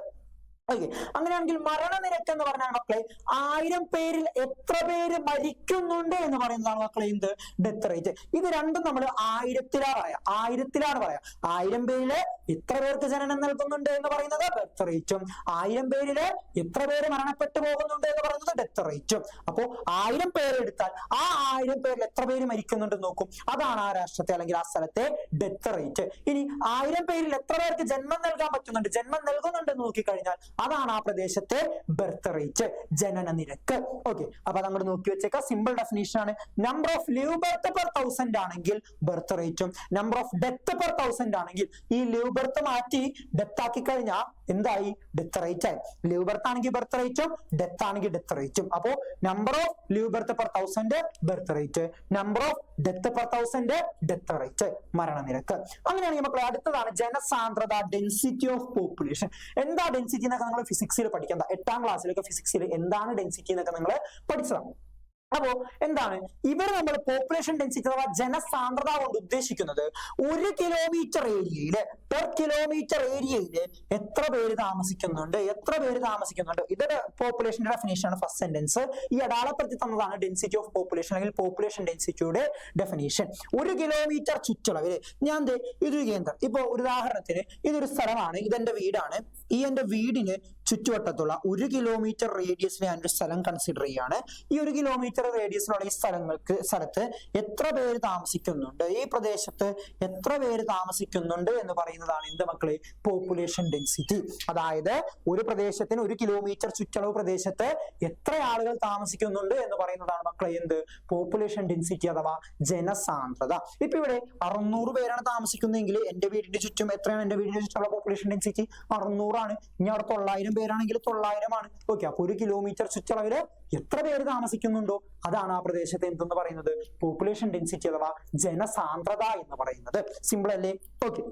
ഓക്കെ, അങ്ങനെയാണെങ്കിൽ മരണനിരക്ക് എന്ന് പറഞ്ഞാൽ മക്കളെ 1000 പേരിൽ എത്ര പേര് മരിക്കുന്നുണ്ട് എന്ന് പറയുന്നതാണ് മക്കളെ എന്ത്? Death rate. ഇത് രണ്ടും നമ്മൾ ആയിരത്തിലാണ് പറയാം. 1000 പേരില് എത്ര പേർക്ക് ജനനം നൽകുന്നുണ്ട് എന്ന് പറയുന്നത് ബർത്ത് റേറ്റും, 1000 പേരില് എത്ര പേര് മരണപ്പെട്ടു പോകുന്നുണ്ട് എന്ന് പറയുന്നത് ഡെത്ത് റേറ്റും. അപ്പോ 1000 പേര് എടുത്താൽ ആ 1000 പേരിൽ എത്ര പേര് മരിക്കുന്നുണ്ടെന്ന് നോക്കും, അതാണ് ആ രാഷ്ട്രത്തെ അല്ലെങ്കിൽ ആ സ്ഥലത്തെ ഡെത്ത് റേറ്റ്. ഇനി 1000 പേരിൽ എത്ര പേർക്ക് ജന്മം നൽകാൻ പറ്റുന്നുണ്ട്, ജന്മം നൽകുന്നുണ്ടെന്ന് നോക്കിക്കഴിഞ്ഞാൽ അതാണ് ആ പ്രദേശത്തെ ബർത്ത് റേറ്റ്, ജനന നിരക്ക്. ഓക്കെ, അപ്പൊ അതങ്ങോട്ട് നോക്കി വെച്ചേക്കാം. സിമ്പിൾ ഡെഫിനേഷൻ ആണ്. Number of live birth per 1000 ആണെങ്കിൽ ബർത്ത് റേറ്റും, നമ്പർ ഓഫ് ഡെത്ത് പെർ 1000 ആണെങ്കിൽ ഈ ലിവ് ബർത്ത് മാറ്റി ഡെത്ത് ആക്കി കഴിഞ്ഞാൽ എന്തായി? ഡെത്ത് റേറ്റ് ആയി. ലിവ് ബർത്ത് ആണെങ്കിൽ ബർത്ത് റേറ്റും, ഡെത്ത് ആണെങ്കിൽ ഡെത്ത് റേറ്റും. അപ്പോ number of live birth per 1000 birth rate, number of death per 1000 death rate, മരണനിരക്ക്. അങ്ങനെയാണെങ്കിൽ മക്കളെ അടുത്തതാണ് ജനസാന്ദ്രത, ഡെൻസിറ്റി ഓഫ് പോപ്പുലേഷൻ. എന്താ ഡെൻസിറ്റി എന്നൊക്കെ നമ്മൾ ഫിസിക്സിൽ പഠിക്കാം. 8ാം ക്ലാസ്സിലൊക്കെ ഫിസിക്സിൽ എന്താണ് ഡെൻസിറ്റി എന്നൊക്കെ നിങ്ങൾ പഠിച്ചതാണ്. അപ്പോ എന്താണ് ഇവർ നമ്മൾ പോപ്പുലേഷൻ ഡെൻസിറ്റി അഥവാ ജനസാന്ദ്രത കൊണ്ട് ഉദ്ദേശിക്കുന്നത് 1 കിലോമീറ്റർ ഏരിയയില്, പെർ കിലോമീറ്റർ ഏരിയയില് എത്ര പേര് താമസിക്കുന്നുണ്ട്, ഇതൊരു പോപ്പുലേഷന്റെ ഡെഫിനേഷൻ ആണ്. ഫസ്റ്റ് സെന്റൻസ് ഈ അടയാളപ്പെടുത്തി തന്നതാണ് ഡെൻസിറ്റി ഓഫ് പോപ്പുലേഷൻ അല്ലെങ്കിൽ പോപ്പുലേഷൻ ഡെൻസിറ്റിയുടെ ഡെഫിനേഷൻ. 1 കിലോമീറ്റർ ചുറ്റളവില് ഞാൻ ഇതൊരു കേന്ദ്രം, ഇപ്പൊ ഒരു ഉദാഹരണത്തിന് ഇതൊരു സ്ഥലമാണ്, ഇതെന്റെ വീടാണ്. ഈ എന്റെ വീടിന് ചുറ്റുവട്ടത്തുള്ള 1 കിലോമീറ്റർ റേഡിയസിൽ ഞാൻ ഒരു സ്ഥലം കൺസിഡർ ചെയ്യാണ്. ഈ 1 കിലോമീറ്റർ റേഡിയസിലുള്ള ഈ സ്ഥലത്ത് എത്ര പേര് താമസിക്കുന്നുണ്ട്, ഈ പ്രദേശത്ത് എത്ര പേര് താമസിക്കുന്നുണ്ട് എന്ന് പറയുന്നതാണ് എന്ത് മക്കളെ? Population density. അതായത് ഒരു പ്രദേശത്തിന് 1 കിലോമീറ്റർ ചുറ്റളവ് പ്രദേശത്ത് എത്ര ആളുകൾ താമസിക്കുന്നുണ്ട് എന്ന് പറയുന്നതാണ് മക്കളെ എന്ത്? പോപ്പുലേഷൻ ഡെൻസിറ്റി അഥവാ ജനസാന്ദ്രത. ഇപ്പൊ ഇവിടെ 600 പേരാണ് താമസിക്കുന്നതെങ്കിൽ എന്റെ വീടിന്റെ ചുറ്റും എത്രയാണ്? എന്റെ വീടിന്റെ ചുറ്റുമുള്ള പോപ്പുലേഷൻ ഡെൻസിറ്റി 600 500 ആണ്. ഇനി അവിടെ 900 പേരാണെങ്കിൽ 900 ആണ്. ഓക്കെ, അപ്പൊ 1 കിലോമീറ്റർ ചുറ്റളവില് എത്ര പേര് താമസിക്കുന്നുണ്ടോ അതാണ് ആ പ്രദേശത്തെ എന്തെന്ന് പറയുന്നത്, പോപ്പുലേഷൻ ഡെൻസിറ്റി അഥവാ ജനസാന്ദ്രത എന്ന് പറയുന്നത്. സിമ്പിൾ അല്ലേ? ഓക്കെ,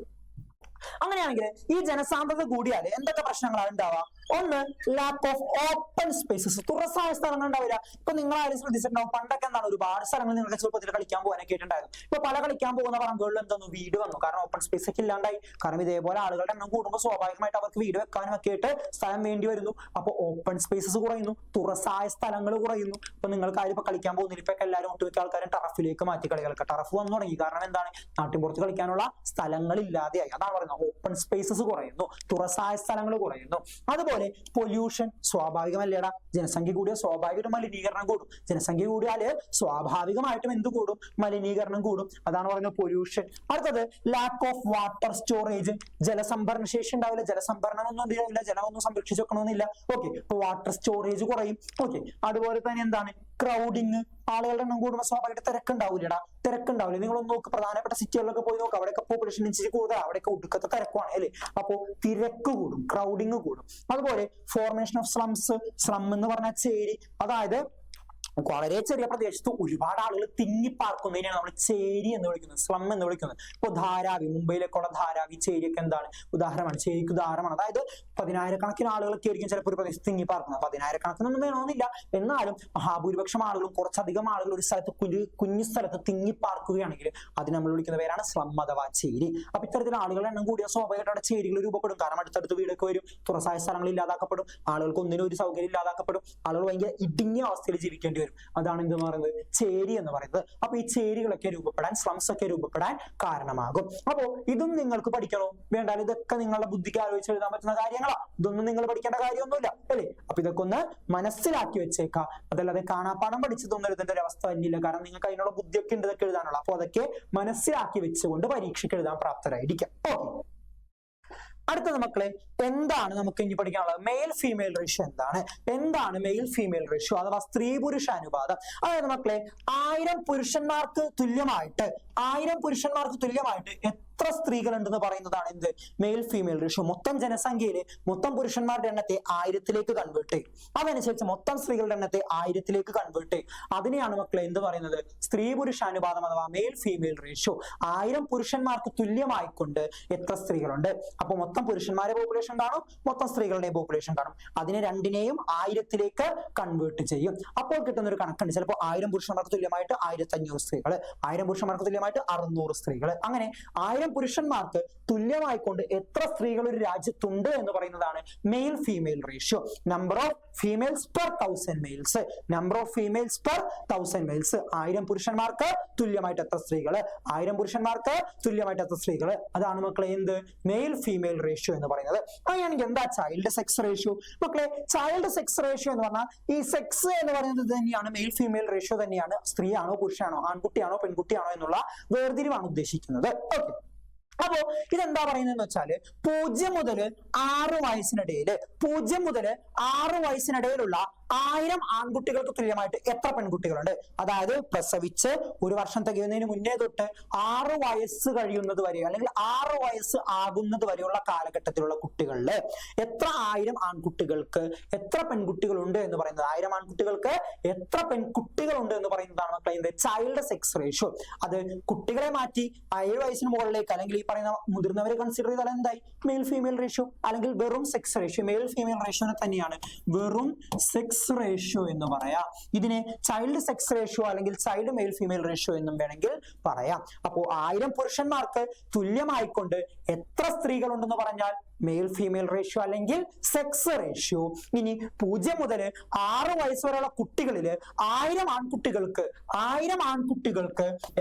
അങ്ങനെയാണെങ്കിൽ ഈ ജനസാന്ദ്രത കൂടിയാൽ എന്തൊക്കെ പ്രശ്നങ്ങളാണ് ഉണ്ടാവുക? ഒന്ന്, ലാക്ക് ഓഫ് ഓപ്പൺ സ്പേസസ്, തുറസായ സ്ഥലങ്ങൾ ഉണ്ടാവില്ല. ഇപ്പൊ നിങ്ങൾ ആരും ശ്രദ്ധിച്ചിട്ടുണ്ടാവും, പണ്ടൊക്കെ എന്താണ് ഒരുപാട് സ്ഥലങ്ങൾ നിങ്ങൾക്ക് ചെറുപ്പത്തിൽ കളിക്കാൻ പോകാനൊക്കെ ആയിട്ടുണ്ടായിരുന്നു. ഇപ്പൊ പല കളിക്കാൻ പോകുന്ന പറമ്പുകളിൽ എന്താന്നു വീട് വന്നു, കാരണം ഓപ്പൺ സ്പേസ് ഒക്കെ ഇല്ലാണ്ടായി. കാരണം ഇതേപോലെ ആളുകളുടെ എണ്ണം കൂടുമ്പോൾ സ്വാഭാവികമായിട്ട് അവർക്ക് വീട് വെക്കാനും ഒക്കെ ആയിട്ട് സ്ഥലം വേണ്ടി വരുന്നു. അപ്പൊ ഓപ്പൺ സ്പേസസ് കുറയുന്നു, തുറസായ സ്ഥലങ്ങൾ കുറയുന്നു. ഇപ്പൊ നിങ്ങൾക്ക് ആരും ഇപ്പൊ കളിക്കാൻ പോകുന്നില്ല. ഇപ്പൊ എല്ലാവരും ഒട്ടുമിക്ക ആൾക്കാരും ടറഫിലേക്ക് മാറ്റി കളികളൊക്കെ. ടറഫ് വന്നു തുടങ്ങി, കാരണം എന്താണ്, നാട്ടിൻപുറത്ത് കളിക്കാനുള്ള സ്ഥലങ്ങൾ ഇല്ലാതെയായി. അതാണ് പറയുന്നത്, ഓപ്പൺ സ്പേസസ് കുറയുന്നു, തുറസായ സ്ഥലങ്ങൾ കുറയുന്നു. അതുപോലെ പൊല്യൂഷൻ, സ്വാഭാവികമല്ലേടാ, ജനസംഖ്യ കൂടിയ സ്വാഭാവികമായിട്ടും മലിനീകരണം കൂടും. ജനസംഖ്യ കൂടിയാല് സ്വാഭാവികമായിട്ടും എന്ത് കൂടും? മലിനീകരണം കൂടും. അതാണ് പറയുന്നത് പൊല്യൂഷൻ. അടുത്തത് ലാക്ക് ഓഫ് വാട്ടർ സ്റ്റോറേജ്, ജലസംഭരണ ശേഷി ഉണ്ടാവില്ല, ജലസംഭരണം ഒന്നും ഉണ്ടാവില്ല, ജലമൊന്നും സംരക്ഷിച്ചു വെക്കണമെന്നില്ല. ഓക്കെ, ഇപ്പൊ വാട്ടർ സ്റ്റോറേജ് കുറയും. ഓക്കെ, അതുപോലെ തന്നെ എന്താണ്, ക്രൗഡിങ്, ആളുകളുടെ എണ്ണം കൂടുമ്പോൾ സ്വാഭാവികമായിട്ട് തിരക്കുണ്ടാവില്ലടാ, തിരക്കുണ്ടാവില്ല. നിങ്ങളൊന്ന് നോക്ക്, പ്രധാനപ്പെട്ട സിറ്റികളിലൊക്കെ പോയി നോക്കുക, അവിടെയൊക്കെ പോപ്പുലേഷൻ ഡെൻസിറ്റി കൂടുതൽ, അവിടെയൊക്കെ ഒടുക്കത്തെ തിരക്കാണ് അല്ലേ. അപ്പോ തിരക്ക് കൂടും, ക്രൗഡിങ് കൂടും. അതുപോലെ ഫോർമേഷൻ ഓഫ് സ്ലംസ്, സ്ലം എന്ന് പറഞ്ഞാൽ ചേരി, അതായത് വളരെ ചെറിയ പ്രദേശത്ത് ഒരുപാട് ആളുകൾ തിങ്ങിപ്പാർക്കുന്നതിനാണ് നമ്മൾ ചേരി എന്ന് വിളിക്കുന്നത്, സ്ലം എന്ന് വിളിക്കുന്നത്. ഇപ്പൊ ധാരാവി, മുംബൈയിലേക്കുള്ള ധാരാവി ചേരിയൊക്കെ എന്താണ് ഉദാഹരണമാണ്, ചേരിക്ക് ഉദാഹരണമാണ്. അതായത് 10,000-കണക്കിന് ആളുകളൊക്കെ ആയിരിക്കും ചിലപ്പോൾ ഒരു പ്രദേശത്ത് തിങ്ങിപ്പാർക്കുന്നത്. 10,000-കണക്കിനൊന്നും വേണമെന്നില്ല, എന്നാലും മഹാഭൂരിപക്ഷം ആളുകളും കുറച്ചധികം ആളുകൾ ഒരു സ്ഥലത്ത് കുഞ്ഞു സ്ഥലത്ത് തിങ്ങിപ്പാർക്കുകയാണെങ്കിൽ അതിന് നമ്മൾ വിളിക്കുന്ന പേരാണ് സ്ലം അഥവാ ചേരി. അപ്പൊ ഇത്തരത്തിൽ ആളുകളുടെ എണ്ണം കൂടിയ സ്വാഭാവികമായിട്ട് അവിടെ ചേരികൾ രൂപപ്പെടും. കാരണം അടുത്തടുത്ത് വീടൊക്കെ വരും, തുറസായ സ്ഥലങ്ങൾ ഇല്ലാതാക്കപ്പെടും, ആളുകൾക്ക് ഒന്നിനും ഒരു സൗകര്യം ഇല്ലാതാക്കപ്പെടും, ആളുകൾ ഭയങ്കര ഇടുങ്ങിയ അവസ്ഥയിൽ ജീവിക്കേണ്ടി വരും. അതാണ് എന്ത് പറയുന്നത്, ചേരി എന്ന് പറയുന്നത്. അപ്പൊ ഈ ചേരികളൊക്കെ രൂപപ്പെടാൻ, സ്ലംസ് ഒക്കെ രൂപപ്പെടാൻ കാരണമാകും. അപ്പോ ഇതും നിങ്ങൾക്ക് പഠിക്കണോ? വേണ്ടാൽ ഇതൊക്കെ നിങ്ങളുടെ ബുദ്ധിക്ക് ആലോചിച്ച് എഴുതാൻ പറ്റുന്ന കാര്യങ്ങളാ, ഇതൊന്നും നിങ്ങൾ പഠിക്കേണ്ട കാര്യമൊന്നുമില്ല അല്ലേ. അപ്പൊ ഇതൊക്കെ ഒന്ന് മനസ്സിലാക്കി വെച്ചേക്കാം. അതല്ലാതെ കാണാപ്പാഠം പഠിച്ചതൊന്നും എഴുതേണ്ട ഒരു അവസ്ഥ തന്നെയില്ല, കാരണം നിങ്ങൾക്ക് അതിനുള്ള ബുദ്ധിയൊക്കെ ഉണ്ട് ഇതൊക്കെ എഴുതാനുള്ള. അപ്പൊ അതൊക്കെ മനസ്സിലാക്കി വെച്ചുകൊണ്ട് പരീക്ഷയ്ക്ക് എഴുതാൻ പ്രാപ്തരായിരിക്കാം. ഓക്കെ, അടുത്തത് മക്കളെ, എന്താണ് നമുക്ക് ഇനി പഠിക്കാനുള്ളത്? മെയിൽ ഫീമെയിൽ റേഷ്യോ എന്താണ്? എന്താണ് മെയിൽ ഫീമെയിൽ റേഷ്യോ അഥവാ സ്ത്രീ പുരുഷ അനുപാതം? അതായത് മക്കളെ, 1000 പുരുഷന്മാർക്ക് തുല്യമായിട്ട് എത്ര സ്ത്രീകൾ ഉണ്ടെന്ന് പറയുന്നതാണ് എന്ത്, മെയിൽ ഫീമെയിൽ റേഷ്യോ. മൊത്തം ജനസംഖ്യയിലെ മൊത്തം പുരുഷന്മാരുടെ എണ്ണത്തെ 1000-ലേക്ക് കൺവേർട്ട് ചെയ്യും, അതനുസരിച്ച് മൊത്തം സ്ത്രീകളുടെ എണ്ണത്തെ 1000-ലേക്ക് കൺവേർട്ട് ചെയ്യും. അതിനെയാണ് മക്കളെ എന്ത് പറയുന്നത്, സ്ത്രീ പുരുഷ അനുപാതം അഥവാ മെയിൽ ഫീമെയിൽ റേഷ്യോ. 1000 പുരുഷന്മാർക്ക് തുല്യമായിക്കൊണ്ട് എത്ര സ്ത്രീകളുണ്ട്? അപ്പൊ മൊത്തം പുരുഷന്മാരുടെ പോപ്പുലേഷൻ കാണും, മൊത്തം സ്ത്രീകളുടെ പോപ്പുലേഷൻ കാണും. അതിനെ രണ്ടിനെയും 1000-ലേക്ക് കൺവേർട്ട് ചെയ്യും. അപ്പോൾ കിട്ടുന്ന ഒരു കണക്കുണ്ട്. ചിലപ്പോൾ 1000 പുരുഷന്മാർക്ക് തുല്യമായിട്ട് 1500 സ്ത്രീകൾ, 1000 പുരുഷന്മാർക്ക് തുല്യമായിട്ട് 600 സ്ത്രീകൾ, അങ്ങനെ 1000 പുരുഷന്മാർക്ക് തുല്യമായിക്കൊണ്ട് എത്ര സ്ത്രീകൾ ഒരു രാജ്യത്തുണ്ട് എന്ന് പറയുന്നതാണ് male female ratio. Number of females per 1000 males, number of females per 1000 males. 1000 പുരുഷന്മാർക്ക് തുല്യമായിട്ട് എത്ര സ്ത്രീകൾ, 1000 പുരുഷന്മാർക്ക് തുല്യമായിട്ട് എത്ര സ്ത്രീകൾ, അതാണ് മക്കളെ എന്ത്, മെയിൽ ഫീമെയിൽ റേഷ്യോ എന്ന് പറയുന്നത്. അങ്ങനെയാണെങ്കിൽ എന്താ ചൈൽഡ് സെക്സ് റേഷ്യോ? മക്കളെ, ചൈൽഡ് സെക്സ് റേഷ്യോ എന്ന് പറഞ്ഞാൽ ഈ സെക്സ് എന്ന് പറയുന്നത് തന്നെയാണ് മെയിൽ ഫീമെയിൽ റേഷ്യോ തന്നെയാണ്. സ്ത്രീയാണോ പുരുഷനാണോ, ആൺകുട്ടിയാണോ പെൺകുട്ടിയാണോ എന്നുള്ള വേർതിരിവാണ് ഉദ്ദേശിക്കുന്നത്. ഓക്കെ, അപ്പോ ഇതെന്താ പറയുന്നതെന്ന് വെച്ചാല് 0 മുതൽ 6 വയസ്സിനിടയിലുള്ള 1000 ആൺകുട്ടികൾക്ക് തുല്യമായിട്ട് എത്ര പെൺകുട്ടികളുണ്ട്? അതായത് പ്രസവിച്ച് 1 വർഷം തികയുന്നതിന് മുന്നേ തൊട്ട് 6 വയസ്സ് കഴിയുന്നത് വരെ അല്ലെങ്കിൽ 6 വയസ്സ് ആകുന്നത് വരെയുള്ള കാലഘട്ടത്തിലുള്ള കുട്ടികളില് എത്ര 1000 ആൺകുട്ടികൾക്ക് എത്ര പെൺകുട്ടികളുണ്ട് എന്ന് പറയുന്നത്, 1000 ആൺകുട്ടികൾക്ക് എത്ര പെൺകുട്ടികളുണ്ട് എന്ന് പറയുന്നതാണ് മക്കളെ ചൈൽഡ് സെക്സ് റേഷ്യോ. അത് കുട്ടികളെ മാറ്റി 7 വയസ്സിന് മുകളിലേക്ക് അല്ലെങ്കിൽ ഈ പറയുന്ന മുതിർന്നവരെ കൺസിഡർ ചെയ്താൽ എന്തായി, മെയിൽ ഫീമെയിൽ റേഷ്യോ അല്ലെങ്കിൽ വെറും സെക്സ് റേഷ്യോ. മെയിൽ ഫീമെയിൽ റേഷ്യോനെ തന്നെയാണ് വെറും സെക്സ് റേഷ്യോ എന്ന് പറയാം. ഇതിനെ ചൈൽഡ് സെക്സ് റേഷ്യോ അല്ലെങ്കിൽ ചൈൽഡ് മെയിൽ ഫീമെയിൽ റേഷ്യോ എന്നും വേണമെങ്കിൽ പറയാം. അപ്പോ 1000 പുരുഷന്മാർക്ക് തുല്യമായിക്കൊണ്ട് എത്ര സ്ത്രീകൾ ഉണ്ടെന്ന് പറഞ്ഞാൽ മെയിൽ ഫീമെയിൽ റേഷ്യോ അല്ലെങ്കിൽ സെക്സ് റേഷ്യോ. ഇനി 0 മുതൽ 6 വയസ്സ് വരെയുള്ള കുട്ടികളില് 1000 ആൺകുട്ടികൾക്ക്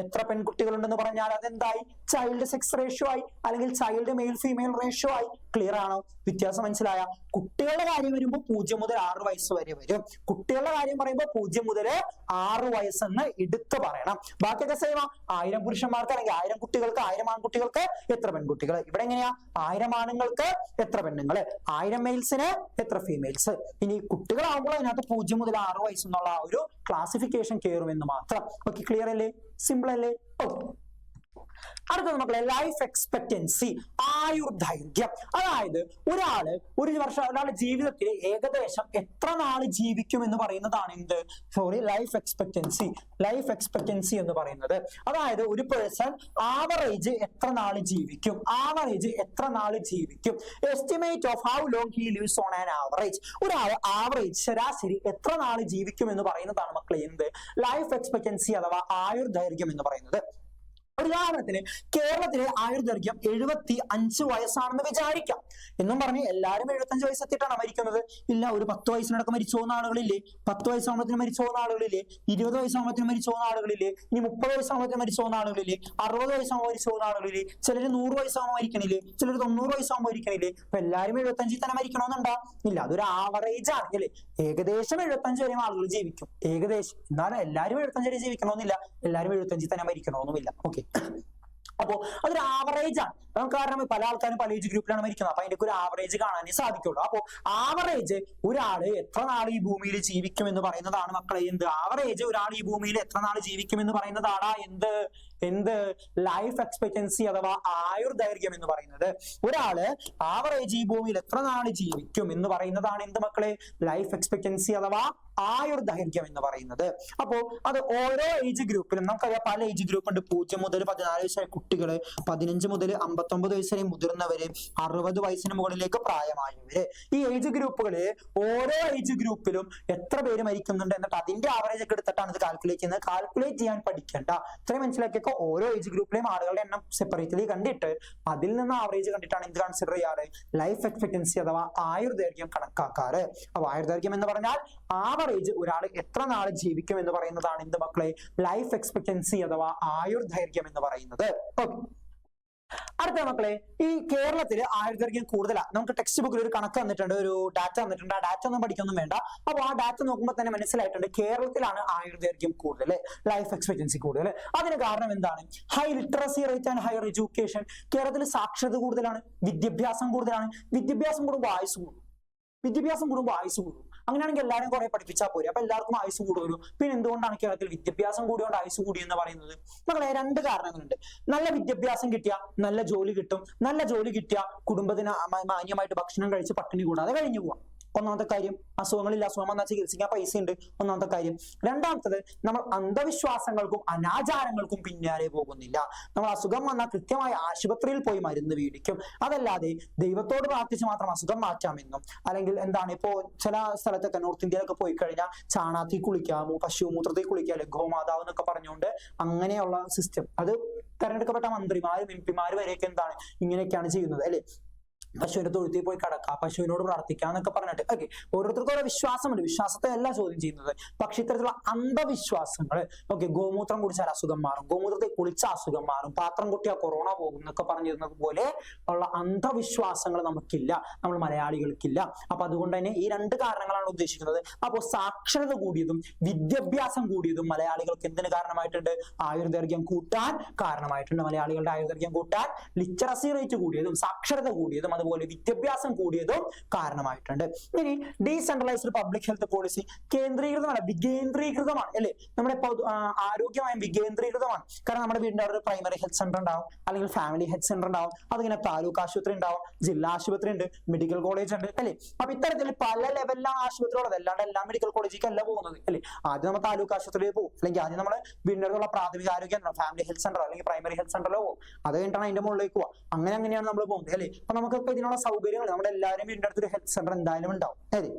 എത്ര പെൺകുട്ടികൾ ഉണ്ടെന്ന് പറഞ്ഞാൽ അതെന്തായി, ചൈൽഡ് സെക്സ് റേഷ്യോ ആയി അല്ലെങ്കിൽ ചൈൽഡ് മെയിൽ ഫീമെയിൽ റേഷ്യോ ആയി. ക്ലിയർ ആണോ? വ്യത്യാസം മനസ്സിലായ? കുട്ടികളുടെ കാര്യം വരുമ്പോൾ 0 മുതൽ 6 വയസ്സ് വരെ വരും. കുട്ടികളുടെ കാര്യം പറയുമ്പോൾ 0 മുതൽ 6 വയസ്സെന്ന് എടുത്തു പറയണം. ബാക്കിയൊക്കെ സെയിം. 1000 പുരുഷന്മാർക്ക് അല്ലെങ്കിൽ 1000 കുട്ടികൾക്ക് 1000 ആൺകുട്ടികൾക്ക് എത്ര പെൺകുട്ടികൾ. ഇവിടെ എങ്ങനെയാ, 1000 ആണുങ്ങൾക്ക് എത്ര പെണ്ണുങ്ങള്, 1000 മെയിൽസിന് എത്ര ഫീമെയിൽസ്. ഇനി കുട്ടികളാകുമ്പോൾ അതിനകത്ത് 0 മുതൽ 6 വയസ്സെന്നുള്ള ഒരു ക്ലാസിഫിക്കേഷൻ കയറുമെന്ന് മാത്രം. ഓക്കെ, ക്ലിയർ അല്ലേ? സിമ്പിൾ അല്ലേ? ഓക്കെ, അടുത്തത് മക്കളെ ലൈഫ് എക്സ്പെക്ടൻസി, ആയുർദൈർഘ്യം. അതായത് ഒരാളുടെ ജീവിതത്തിൽ ഏകദേശം എത്ര നാള് ജീവിക്കും എന്ന് പറയുന്നതാണ് എന്ത്, ലൈഫ് എക്സ്പെക്ടൻസി. ലൈഫ് എക്സ്പെക്ടൻസി എന്ന് പറയുന്നത് അതായത് ഒരു പേഴ്സൺ ആവറേജ് എത്ര നാള് ജീവിക്കും, estimate of how long he lives on an average. ഒരാൾ ആവറേജ് ശരാശരി എത്ര നാള് ജീവിക്കും എന്ന് പറയുന്നതാണ് മക്കളെ എന്ത്, ലൈഫ് എക്സ്പെക്ടൻസി അഥവാ ആയുർദൈർഘ്യം എന്ന് പറയുന്നത്. ഉദാഹരണത്തിന് കേരളത്തിലെ ആയുർദൈർഘ്യം 75 വയസ്സാണെന്ന് വിചാരിക്കാം. എന്നും പറഞ്ഞ് എല്ലാവരും 75 വയസ്സെത്തിയിട്ടാണ് മരിക്കുന്നത്? ഇല്ല. ഒരു 10 വയസ്സിനടക്കം മരിച്ചു പോകുന്ന ആളുകളില്ലേ, 10 വയസ്സാകുമ്പോഴത്തിന് മരിച്ചു പോകുന്ന ആളുകളില്ലേ, 20 വയസ്സാകുമ്പോഴത്തിന് മരിച്ചു പോകുന്ന ആളുകളില്ലേ, ഇനി 30 വയസ്സാകുമ്പോഴത്തിന് മരിച്ചു പോകുന്ന ആളുകളില്ലേ, 60 വയസ്സാകുമ്പോൾ മരിച്ചു പോകുന്ന ആളുകളില്ലേ, ചിലര് 100 വയസ്സാകുമ്പോൾ മരിക്കണില്ലേ, ചിലർ 90 വയസ്സാകുമ്പോൾ മരിക്കണില്ലേ. അപ്പൊ എല്ലാവരും 75 തന്നെ മരിക്കണമെന്നുണ്ടാ? ഇല്ല. അതൊരു ആവറേജ് ആണ് അല്ലേ. ഏകദേശം 75 വരെയും ആളുകൾ ജീവിക്കും, ഏകദേശം. എന്നാലും എല്ലാവരും 75 വരെ ജീവിക്കണമെന്നില്ല, എല്ലാവരും 75 തന്നെ മരിക്കണമെന്നുമില്ല. ഓക്കെ. അപ്പോ അതൊരു ആവറേജ് ആണ്. കാരണം പല ആൾക്കാരും പല ഏജ് ഗ്രൂപ്പിലാണ് മരിക്കുന്നത്. അപ്പൊ അതിന്റെ ഒരു ആവറേജ് കാണാനേ സാധിക്കുള്ളൂ. അപ്പോ ആവറേജ് ഒരാള് എത്ര നാൾ ഈ ഭൂമിയിൽ ജീവിക്കും എന്ന് പറയുന്നതാണ് മക്കളെ എന്ത്, ആവറേജ് ഒരാൾ ഈ ഭൂമിയിൽ എത്ര നാൾ ജീവിക്കും എന്ന് പറയുന്നതാണ് എന്ത് ലൈഫ് എക്സ്പെക്ടൻസി അഥവാ ആയുർദൈർഘ്യം എന്ന് പറയുന്നത്. ഒരാള് ആവറേജ് ഈ ഭൂമിയിൽ എത്ര നാൾ ജീവിക്കും എന്ന് പറയുന്നതാണ് എന്ത് മക്കളെ, ലൈഫ് എക്സ്പെക്ടൻസി അഥവാ ആയുർദൈർഘ്യം എന്ന് പറയുന്നത്. അപ്പോ അത് ഓരോ ഏജ് ഗ്രൂപ്പിലും നമുക്കറിയാം പല ഏജ് ഗ്രൂപ്പ് ഉണ്ട്. 0 മുതൽ 14 വയസ്സായ കുട്ടികള്, 15 മുതൽ 59 വയസ്സ് വരെ മുതിർന്നവര്, 60 വയസ്സിന് മുകളിലേക്ക് പ്രായമായവര്. ഈ ഏജ് ഗ്രൂപ്പുകള് ഓരോ ഏജ് ഗ്രൂപ്പിലും എത്ര പേര് മരിക്കുന്നുണ്ട് എന്നിട്ട് അതിന്റെ ആവറേജ് ഒക്കെ എടുത്തിട്ടാണ് ഇത് കാൽക്കുലേറ്റ് ചെയ്യുന്നത്. കാൽക്കുലേറ്റ് ചെയ്യാൻ പഠിക്കേണ്ട. ഇത്രയും മനസ്സിലാക്കിയൊക്കെ ഓരോ ഏജ് ഗ്രൂപ്പിലെയും ആളുകളുടെ എണ്ണം സെപ്പറേറ്റ്ലി കണ്ടിട്ട് അതിൽ നിന്ന് ആവറേജ് കണ്ടിട്ടാണ് എന്ത് കൺസിഡർ ചെയ്യാറ്, ലൈഫ് എക്സ്പെക്ടൻസി അഥവാ ആയുർദൈർഘ്യം കണക്കാക്കാറ്. അപ്പൊ ആയുർദൈർഘ്യം എന്ന് പറഞ്ഞാൽ ആവറേജ് ഒരാൾ എത്ര നാൾ ജീവിക്കും എന്ന് പറയുന്നതാണ് എന്ത് മക്കളെ, ലൈഫ് എക്സ്പെക്ടൻസി അഥവാ ആയുർദൈർഘ്യം എന്ന് പറയുന്നത്. അടുത്ത മക്കളെ, ഈ കേരളത്തില് ആയുർദൈർഘ്യം കൂടുതലാണ്. നമുക്ക് ടെക്സ്റ്റ് ബുക്കിൽ ഒരു കണക്ക് തന്നിട്ടുണ്ട്, ഒരു ഡാറ്റ തന്നിട്ടുണ്ട്. ആ ഡാറ്റ ഒന്നും പഠിക്കൊന്നും വേണ്ട. അപ്പൊ ആ ഡാറ്റ നോക്കുമ്പോൾ തന്നെ മനസ്സിലായിട്ടുണ്ട് കേരളത്തിലാണ് ആയുർദൈർഘ്യം കൂടുതൽ, ലൈഫ് എക്സ്പെക്ടൻസി കൂടുതൽ. അതിന് കാരണം എന്താണ്? High literacy rate and higher education. കേരളത്തിൽ സാക്ഷരത കൂടുതലാണ്, വിദ്യാഭ്യാസം കൂടുതലാണ്. വിദ്യാഭ്യാസം കൂടുമ്പോൾ ആയുസ് കൂടും, അങ്ങനെയാണെങ്കിൽ എല്ലാവരും കുറെ പഠിപ്പിച്ചാൽ പോരെ, അപ്പൊ എല്ലാവർക്കും ആയുസ് കൂടുതലും. പിന്നെ എന്തുകൊണ്ടാണ് കേരളത്തിൽ വിദ്യാഭ്യാസം കൂടിയോണ്ട് ആയുസ് കൂടി എന്ന് പറയുന്നത്? മക്കളെ 2 കാരണങ്ങളുണ്ട്. നല്ല വിദ്യാഭ്യാസം കിട്ടിയ നല്ല ജോലി കിട്ടും, നല്ല ജോലി കിട്ടിയ കുടുംബത്തിന് മാന്യമായിട്ട് ഭക്ഷണം കഴിച്ച് പട്ടിണി കൂടാതെ കഴിഞ്ഞു പോവാം. ഒന്നാമത്തെ കാര്യം. അസുഖങ്ങളില്ല, അസുഖം വന്നാൽ ചികിത്സിക്കാൻ പൈസ ഉണ്ട്, ഒന്നാമത്തെ കാര്യം. രണ്ടാമത്തത്, നമ്മൾ അന്ധവിശ്വാസങ്ങൾക്കും അനാചാരങ്ങൾക്കും പിന്നാലെ പോകുന്നില്ല. നമ്മൾ അസുഖം വന്നാൽ കൃത്യമായി ആശുപത്രിയിൽ പോയി മരുന്ന് മേടിക്കും. അതല്ലാതെ ദൈവത്തോട് പ്രാർത്ഥിച്ച് മാത്രം അസുഖം മാറ്റാമെന്നും, അല്ലെങ്കിൽ എന്താണ് ഇപ്പോ ചില സ്ഥലത്തൊക്കെ നോർത്ത് ഇന്ത്യയിലൊക്കെ പോയി കഴിഞ്ഞാൽ ചാണാത്തിൽ കുളിക്കാമോ, പശുമൂത്രത്തിൽ കുളിക്കാമോ, ഗോമാതാവ് എന്നൊക്കെ പറഞ്ഞുകൊണ്ട് അങ്ങനെയുള്ള സിസ്റ്റം, അത് തെരഞ്ഞെടുക്കപ്പെട്ട മന്ത്രിമാരും MP മാരും വരെയൊക്കെ എന്താണ് ഇങ്ങനെയൊക്കെയാണ് ചെയ്യുന്നത് അല്ലെ. പശുവിന്റെ തൊഴുത്തിൽ പോയി കിടക്കാം, പശുവിനോട് പ്രാർത്ഥിക്കാം എന്നൊക്കെ പറഞ്ഞിട്ട്. ഓക്കെ, ഓരോരുത്തർക്കും ഓരോ വിശ്വാസമുണ്ട്, വിശ്വാസത്തെ അല്ല ചോദ്യം ചെയ്യുന്നത്. പക്ഷെ ഇത്തരത്തിലുള്ള അന്ധവിശ്വാസങ്ങൾ, ഓക്കെ, ഗോമൂത്രം കുടിച്ചാൽ അസുഖം മാറും, ഗോമൂത്രത്തിൽ കുളിച്ചാൽ അസുഖം മാറും, പാത്രം കൊട്ടിയാൽ കൊറോണ പോകും എന്നൊക്കെ പറഞ്ഞിരുന്നത് പോലെ ഉള്ള അന്ധവിശ്വാസങ്ങൾ നമുക്കില്ല, നമ്മൾ മലയാളികൾക്കില്ല. അപ്പൊ അതുകൊണ്ട് തന്നെ ഈ 2 കാരണങ്ങളാണ് ഉദ്ദേശിക്കുന്നത്. അപ്പോൾ സാക്ഷരത കൂടിയതും വിദ്യാഭ്യാസം കൂടിയതും മലയാളികൾക്ക് എന്തിന് കാരണമായിട്ടുണ്ട്? ആയുർദൈർഘ്യം കൂട്ടാൻ കാരണമായിട്ടുണ്ട്. മലയാളികളുടെ ആയുർദൈർഘ്യം കൂട്ടാൻ ലിറ്ററസി റേറ്റ് കൂടിയതും സാക്ഷരത കൂടിയതും അതുപോലെ വിദ്യാഭ്യാസം കൂടിയതും കാരണമായിട്ടുണ്ട്. ഇനി ഡീസെൻട്രലൈസ്ഡ് പബ്ലിക് ഹെൽത്ത് പോളിസി കേന്ദ്രീകൃതമല്ല, വികേന്ദ്രീകൃതമാണ് അല്ലെ. നമ്മുടെ ആരോഗ്യമായ വികേന്ദ്രീകൃതമാണ്. കാരണം നമ്മുടെ വീടിന്റെ അവിടെ ഒരു പ്രൈമറി ഹെൽത്ത് സെന്റർ ഉണ്ടാവും, അല്ലെങ്കിൽ ഫാമിലി ഹെൽത്ത് സെന്റർ ഉണ്ടാവും, അതിങ്ങനെ താലൂക്ക് ആശുപത്രി ഉണ്ടാവും, ജില്ലാ ആശുപത്രി ഉണ്ട്, മെഡിക്കൽ കോളേജ് ഉണ്ട് അല്ലെ. അപ്പൊ ഇത്തരത്തിൽ പല ലെവലിലാണ് ആശുപത്രിയുള്ളത്. അല്ലാണ്ട് എല്ലാ മെഡിക്കൽ കോളേജിലേക്ക് അല്ല പോകുന്നത് അല്ലെ. ആദ്യം നമ്മൾ താലൂക്ക് ആശുപത്രിയിൽ പോകും, അല്ലെങ്കിൽ ആദ്യം നമ്മൾ വീടിന്റെ അടുത്തുള്ള പ്രാഥമിക ആരോഗ്യ കേന്ദ്രം, ഫാമിലി ഹെൽത്ത് സെന്ററോ അല്ലെങ്കിൽ പ്രൈമറി ഹെൽത്ത് സെന്ററിലോ പോകും. അത് കഴിഞ്ഞിട്ടാണ് അതിന്റെ മുകളിലേക്ക് പോവുക. അങ്ങനെയാണ് നമ്മൾ പോകുന്നത് അല്ലെ. അപ്പൊ നമുക്ക് ഇതിനുള്ള സൗകര്യങ്ങൾ നമ്മുടെ എല്ലാവരും വീടിന്റെ അടുത്തൊരു ഹെൽത്ത് സെന്റർ എന്തായാലും ഉണ്ടാവും അല്ലേ.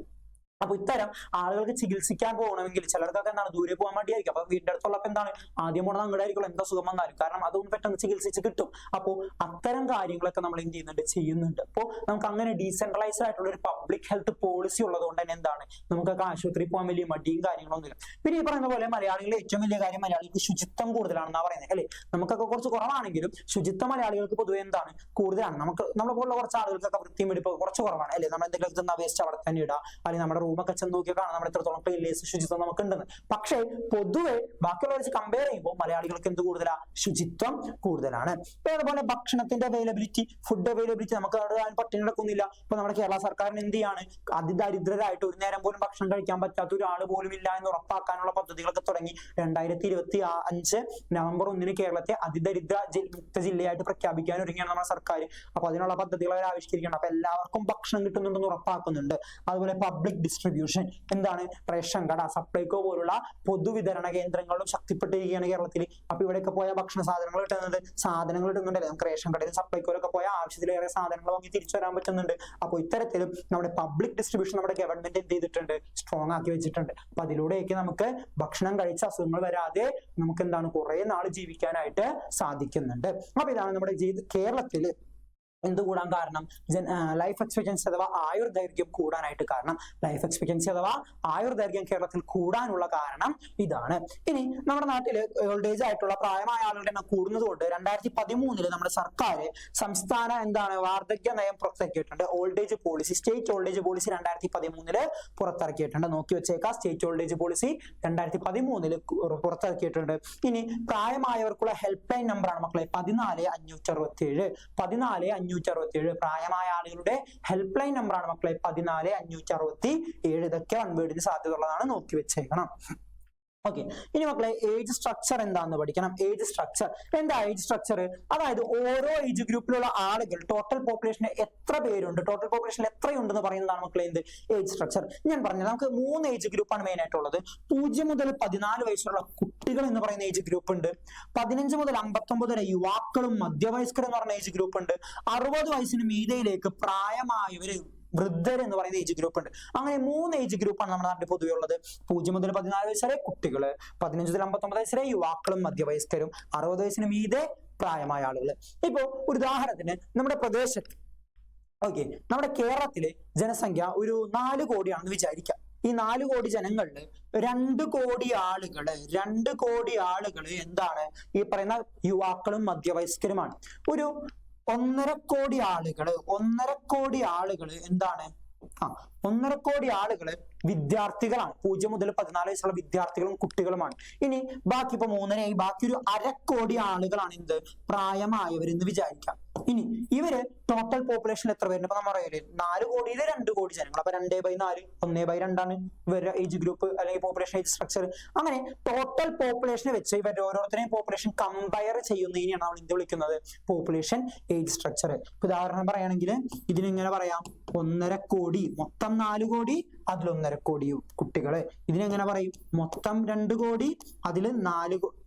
അപ്പൊ ഇത്തരം ആളുകൾക്ക് ചികിത്സിക്കാൻ പോകണമെങ്കിൽ ചിലർക്കൊക്കെ എന്താണ് ദൂരെ പോകാൻ വേണ്ടിയായിരിക്കും. അപ്പൊ വീടിന്റെ അടുത്തുള്ളപ്പോ എന്താണ് ആദ്യം പോണത് അങ്ങോട്ട് ആയിരിക്കും, എന്താ സുഖം വന്നാലും, കാരണം അതൊന്നും പെട്ടെന്ന് ചികിത്സിച്ച് കിട്ടും. അപ്പോ അത്തരം കാര്യങ്ങളൊക്കെ നമ്മൾ എന്ത് ചെയ്യുന്നുണ്ട്. അപ്പോൾ നമുക്ക് അങ്ങനെ ഡീസെൻട്രലൈസ്ഡ് ആയിട്ടുള്ള ഒരു പബ്ലിക് ഹെൽത്ത് പോളിസി ഉള്ളത് കൊണ്ട് തന്നെ എന്താണ് നമുക്കൊക്കെ ആശുപത്രിയിൽ പോകാൻ വലിയ മടിയും കാര്യങ്ങളൊന്നുമില്ല. പിന്നെ ഈ പറയുന്ന പോലെ മലയാളികളുടെ ഏറ്റവും വലിയ കാര്യം മലയാളികൾക്ക് ശുചിത്വം കൂടുതലാണെന്നാ പറയുന്നത് അല്ലെ. നമുക്കൊക്കെ കുറച്ച് കുറവാണെങ്കിലും ശുചിത്വം മലയാളികൾക്ക് പൊതുവെ എന്താണ് കൂടുതലാണ്. നമ്മളെ പോലുള്ള കുറച്ച് ആളുകൾക്കൊക്കെ വൃത്തിയും വെടിപ്പൊക്കെ കുറച്ച് കുറവാണ് അല്ലെ. നമ്മൾ എന്തെങ്കിലും വേസ്റ്റ് അവിടെ തന്നെ ഇടുക, അല്ലെങ്കിൽ നമ്മുടെ റൂമൊക്കെ ചെന്ന് നോക്കിയാൽ കാണാം നമ്മുടെ എത്രത്തോളം ക്ലീൻലിനെസ് ശുചിത്വം നമുക്ക് ഉണ്ടെന്ന്. പക്ഷേ പൊതുവെ ബാക്കിയുള്ളവർ വെച്ച് കമ്പയർ ചെയ്യുമ്പോൾ മലയാളികൾക്ക് എന്ത് കൂടുതലാ? ശുചിത്വം കൂടുതലാണ്. അതുപോലെ ഭക്ഷണത്തിന്റെ അവൈലബിലിറ്റി, ഫുഡ് അവൈലബിലിറ്റി നമുക്ക് പട്ടിണി നടക്കുന്നില്ല. ഇപ്പൊ നമ്മുടെ കേരള സർക്കാരിന് എന്ത് ചെയ്യാണ്? അതിദരിദ്രരായിട്ട് ഒരു നേരം പോലും ഭക്ഷണം കഴിക്കാൻ പറ്റാത്ത ഒരാൾ പോലും ഇല്ല എന്ന് ഉറപ്പാക്കാനുള്ള പദ്ധതികളൊക്കെ തുടങ്ങി. 2025 നവംബർ 1 കേരളത്തെ അതിദരിദ്ര മുക്ത ജില്ലയായിട്ട് പ്രഖ്യാപിക്കാൻ ഒരുങ്ങിയാണ് നമ്മുടെ സർക്കാർ. അപ്പൊ അതിനുള്ള പദ്ധതികൾ അവർ ആവിഷ്കരിക്കണം. അപ്പൊ എല്ലാവർക്കും ഭക്ഷണം കിട്ടുന്നുണ്ടെന്ന് ഉറപ്പാക്കുന്നുണ്ട്. അതുപോലെ പബ്ലിക് ഡിസ്ട്രിബ്യൂഷൻ, എന്താണ്? റേഷൻ കട, സപ്ലൈകോ പോലുള്ള പൊതുവിതരണ കേന്ദ്രങ്ങളും ശക്തിപ്പെട്ടിരിക്കുകയാണ് കേരളത്തിൽ. അപ്പൊ ഇവിടെയൊക്കെ പോയാൽ ഭക്ഷണ സാധനങ്ങൾ കിട്ടുന്നുണ്ടല്ലേ? നമുക്ക് റേഷൻ കടയിലും സപ്ലൈകോയിലൊക്കെ പോയാൽ ആവശ്യത്തിലേറെ സാധനങ്ങൾ വാങ്ങി തിരിച്ചു വരാൻ പറ്റുന്നുണ്ട്. അപ്പോൾ ഇത്തരത്തിലും നമ്മുടെ പബ്ലിക് ഡിസ്ട്രിബ്യൂഷൻ നമ്മുടെ ഗവൺമെന്റ് എന്ത് ചെയ്തിട്ടുണ്ട്? സ്ട്രോങ് ആക്കി വെച്ചിട്ടുണ്ട്. അപ്പൊ അതിലൂടെയൊക്കെ നമുക്ക് ഭക്ഷണം കഴിച്ച അസുഖങ്ങൾ വരാതെ നമുക്ക് എന്താണ് കുറെ നാൾ ജീവിക്കാനായിട്ട് സാധിക്കുന്നുണ്ട്. അപ്പൊ ഇതാണ് നമ്മുടെ കേരളത്തില് എന്ത് കൂടാൻ കാരണം? ലൈഫ് എക്സ്പെക്ടൻസി അഥവാ ആയുർദൈർഘ്യം കൂടാനായിട്ട് കാരണം. ലൈഫ് എക്സ്പെക്ടൻസി അഥവാ ആയുർദൈർഘ്യം കേരളത്തിൽ കൂടാനുള്ള കാരണം ഇതാണ്. ഇനി നമ്മുടെ നാട്ടില് ഓൾഡ് ഏജ് ആയിട്ടുള്ള പ്രായമായ ആളുകളുടെ എണ്ണം കൂടുന്നതുകൊണ്ട് 2013 നമ്മുടെ സർക്കാർ സംസ്ഥാന വാർദ്ധക്യ നയം പുറത്തിറക്കിയിട്ടുണ്ട്. Old age policy, state old age policy 2013 പുറത്തിറക്കിയിട്ടുണ്ട്. നോക്കി വെച്ചേക്കാം, സ്റ്റേറ്റ് ഓൾഡ് ഏജ് പോളിസി 2013 പുറത്തിറക്കിയിട്ടുണ്ട്. ഇനി പ്രായമായവർക്കുള്ള ഹെൽപ്പ് ലൈൻ നമ്പറാണ് മക്കളെ 14567. 14567 പ്രായമായ ആളുകളുടെ ഹെൽപ്പ് ലൈൻ നമ്പറാണ് മക്കളെ 14567. ഇതൊക്കെ വൺ വേർഡിന് സാധ്യതയുള്ളതാണ്, നോക്കി വെച്ചേക്കണം. ഓക്കെ, ഇനി മക്കളെ ഏജ് സ്ട്രക്ചർ എന്താണെന്ന് പഠിക്കണം. ഏജ് സ്ട്രക്ചർ എന്താ? ഏജ് സ്ട്രക്ചർ അതായത് ഓരോ ഏജ് ഗ്രൂപ്പിലുള്ള ആളുകൾ ടോട്ടൽ പോപ്പുലേഷന് എത്ര പേരുണ്ട്, ടോട്ടൽ പോപ്പുലേഷനിൽ എത്രയുണ്ടെന്ന് പറയുന്നതാണ് മക്കളെ എന്ത്? Age structure. ഞാൻ പറഞ്ഞത് നമുക്ക് 3 ഏജ് ഗ്രൂപ്പാണ് മെയിൻ ആയിട്ടുള്ളത്. 0 മുതൽ 14 വയസ്സുള്ള കുട്ടികൾ എന്ന് പറയുന്ന ഏജ് ഗ്രൂപ്പ് ഉണ്ട്. 15 മുതൽ 59 വരെ യുവാക്കളും മധ്യവയസ്കരും എന്ന് പറയുന്ന ഏജ് ഗ്രൂപ്പ് ഉണ്ട്. 60 വയസ്സിന് മീതയിലേക്ക് പ്രായമായവര്, വൃദ്ധർ എന്ന് പറയുന്ന ഏജ് ഗ്രൂപ്പ് ഉണ്ട്. അങ്ങനെ 3 ഏജ് ഗ്രൂപ്പാണ് നമ്മുടെ നാട്ടിൽ പൊതുവെ ഉള്ളത്. 0 മുതൽ 14 വയസ്സ് വരെ കുട്ടികള്, 15 മുതൽ 59 വയസ്സ് വരെ യുവാക്കളും മധ്യവയസ്കരും, 60 വയസ്സിന് മീതെ പ്രായമായ ആളുകൾ. ഇപ്പോ ഒരു ഉദാഹരണത്തിന് നമ്മുടെ പ്രദേശത്ത് നമ്മുടെ കേരളത്തിലെ ജനസംഖ്യ ഒരു 4 കോടിയാണെന്ന് വിചാരിക്കാം. ഈ 4 കോടി ജനങ്ങളിൽ 2 കോടി ആളുകള് എന്താണ്? ഈ പറയുന്ന യുവാക്കളും മധ്യവയസ്കരുമാണ്. ഒരു 1.5 കോടി ആളുകള് എന്താണ്? 1.5 കോടി ആളുകള് വിദ്യാർത്ഥികളാണ്. 0 മുതൽ 14 വയസ്സുള്ള വിദ്യാർത്ഥികളും കുട്ടികളുമാണ്. ഇനി ബാക്കി ഇപ്പൊ 3 ബാക്കി ഒരു 1/2 കോടി ആളുകളാണ് എന്ത്? പ്രായമായവരെന്ന് വിചാരിക്കാം. ഇനി ഇവര് ടോട്ടൽ പോപ്പുലേഷൻ എത്ര പേരുണ്ട്? ഇപ്പൊ നമ്മൾ പറയില്ലേ 4 കോടിയിൽ 2 കോടി ജനങ്ങൾ. അപ്പൊ 2/4 1/2 ആണ് ഇവരുടെ ഏജ് ഗ്രൂപ്പ് അല്ലെങ്കിൽ പോപ്പുലേഷൻ ഏജ് സ്ട്രക്ചർ. അങ്ങനെ ടോട്ടൽ പോപ്പുലേഷനെ വെച്ച് ഇവരുടെ ഓരോരുത്തരെയും പോപ്പുലേഷൻ കമ്പയർ ചെയ്യുന്നതിനെയാണ് നമ്മൾ എന്ത് വിളിക്കുന്നത്? Population age structure. ഉദാഹരണം പറയുകയാണെങ്കിൽ ഇതിനെങ്ങനെ പറയാം? 1.5 കോടി, മൊത്തം 4 കോടി, അതിൽ 1.5 കോടി കുട്ടികള്. ഇതിനെങ്ങനെ പറയും? മൊത്തം 2 കോടി, അതിൽ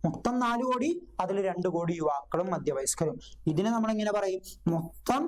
മൊത്തം 4 കോടി, അതിൽ 2 കോടി യുവാക്കളും മധ്യവയസ്കരും. ഇതിനെ നമ്മൾ എങ്ങനെ പറയും? മൊത്തം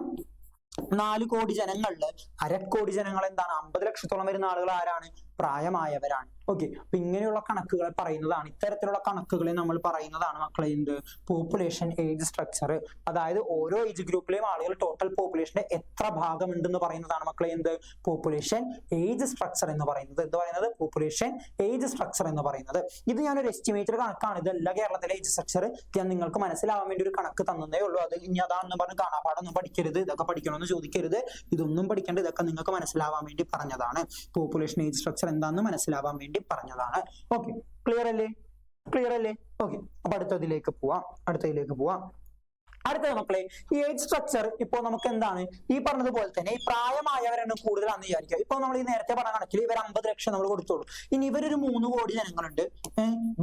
4 കോടി ജനങ്ങളില് 1/2 കോടി ജനങ്ങൾ എന്താണ്? 50 ലക്ഷത്തോളം വരുന്ന ആളുകൾ ആരാണ്? പ്രായമായവരാണ്. ഓക്കെ, അപ്പൊ ഇങ്ങനെയുള്ള കണക്കുകളെ പറയുന്നതാണ്, ഇത്തരത്തിലുള്ള കണക്കുകളെ നമ്മൾ പറയുന്നതാണ് മക്കളെ എന്ത്? Population age structure. അതായത് ഓരോ ഏജ് ഗ്രൂപ്പിലെയും ആളുകൾ ടോട്ടൽ പോപ്പുലേഷന്റെ എത്ര ഭാഗമുണ്ടെന്ന് പറയുന്നതാണ് മക്കളെ എന്ത്? പോപ്പുലേഷൻ ഏജ് സ്ട്രക്ചർ എന്ന് പറയുന്നത്. എന്ത് പറയുന്നത്? പോപ്പുലേഷൻ ഏജ് സ്ട്രക്ചർ എന്ന് പറയുന്നത്. ഇത് ഞാനൊരു എസ്റ്റിമേറ്റഡ് കണക്കാണ്. ഇതല്ല കേരളത്തിലെ ഏജ് സ്ട്രക്ചർ. ഞാൻ നിങ്ങൾക്ക് മനസ്സിലാവാൻ വേണ്ടി ഒരു കണക്ക് തന്നേ ഉള്ളൂ. അത് ഇനി അതാണെന്ന് പറഞ്ഞ് കാണാപ്പാടൊന്നും പഠിക്കരുത്, ഇതൊക്കെ പഠിക്കണമെന്ന് ചോദിക്കരുത്. ഇതൊന്നും പഠിക്കേണ്ട, ഇതൊക്കെ നിങ്ങൾക്ക് മനസ്സിലാവാൻ വേണ്ടി പറഞ്ഞതാണ്. പോപ്പുലേഷൻ ഏജ് സ്ട്രക്ചർ എന്താണെന്ന് മനസ്സിലാവാൻ വേണ്ടി പറഞ്ഞതാണ്. ഓക്കെ, ക്ലിയർ അല്ലേ? ഓക്കെ, അപ്പൊ അടുത്തതിലേക്ക് പോവാം. അടുത്തത് മക്കളെ ഈ ഏജ് സ്ട്രക്ചർ ഇപ്പൊ നമുക്ക് എന്താണ്? ഈ പറഞ്ഞതുപോലെ തന്നെ ഈ പ്രായമായവരാണ് കൂടുതലാണെന്ന് വിചാരിക്കുക. ഇപ്പൊ നമ്മൾ ഈ നേരത്തെ പറഞ്ഞ കണക്കിൽ ഇവർ 50 ലക്ഷം നമ്മൾ കൊടുത്തോളൂ. ഇനി ഇവരൊരു 3 കോടി ജനങ്ങളുണ്ട്,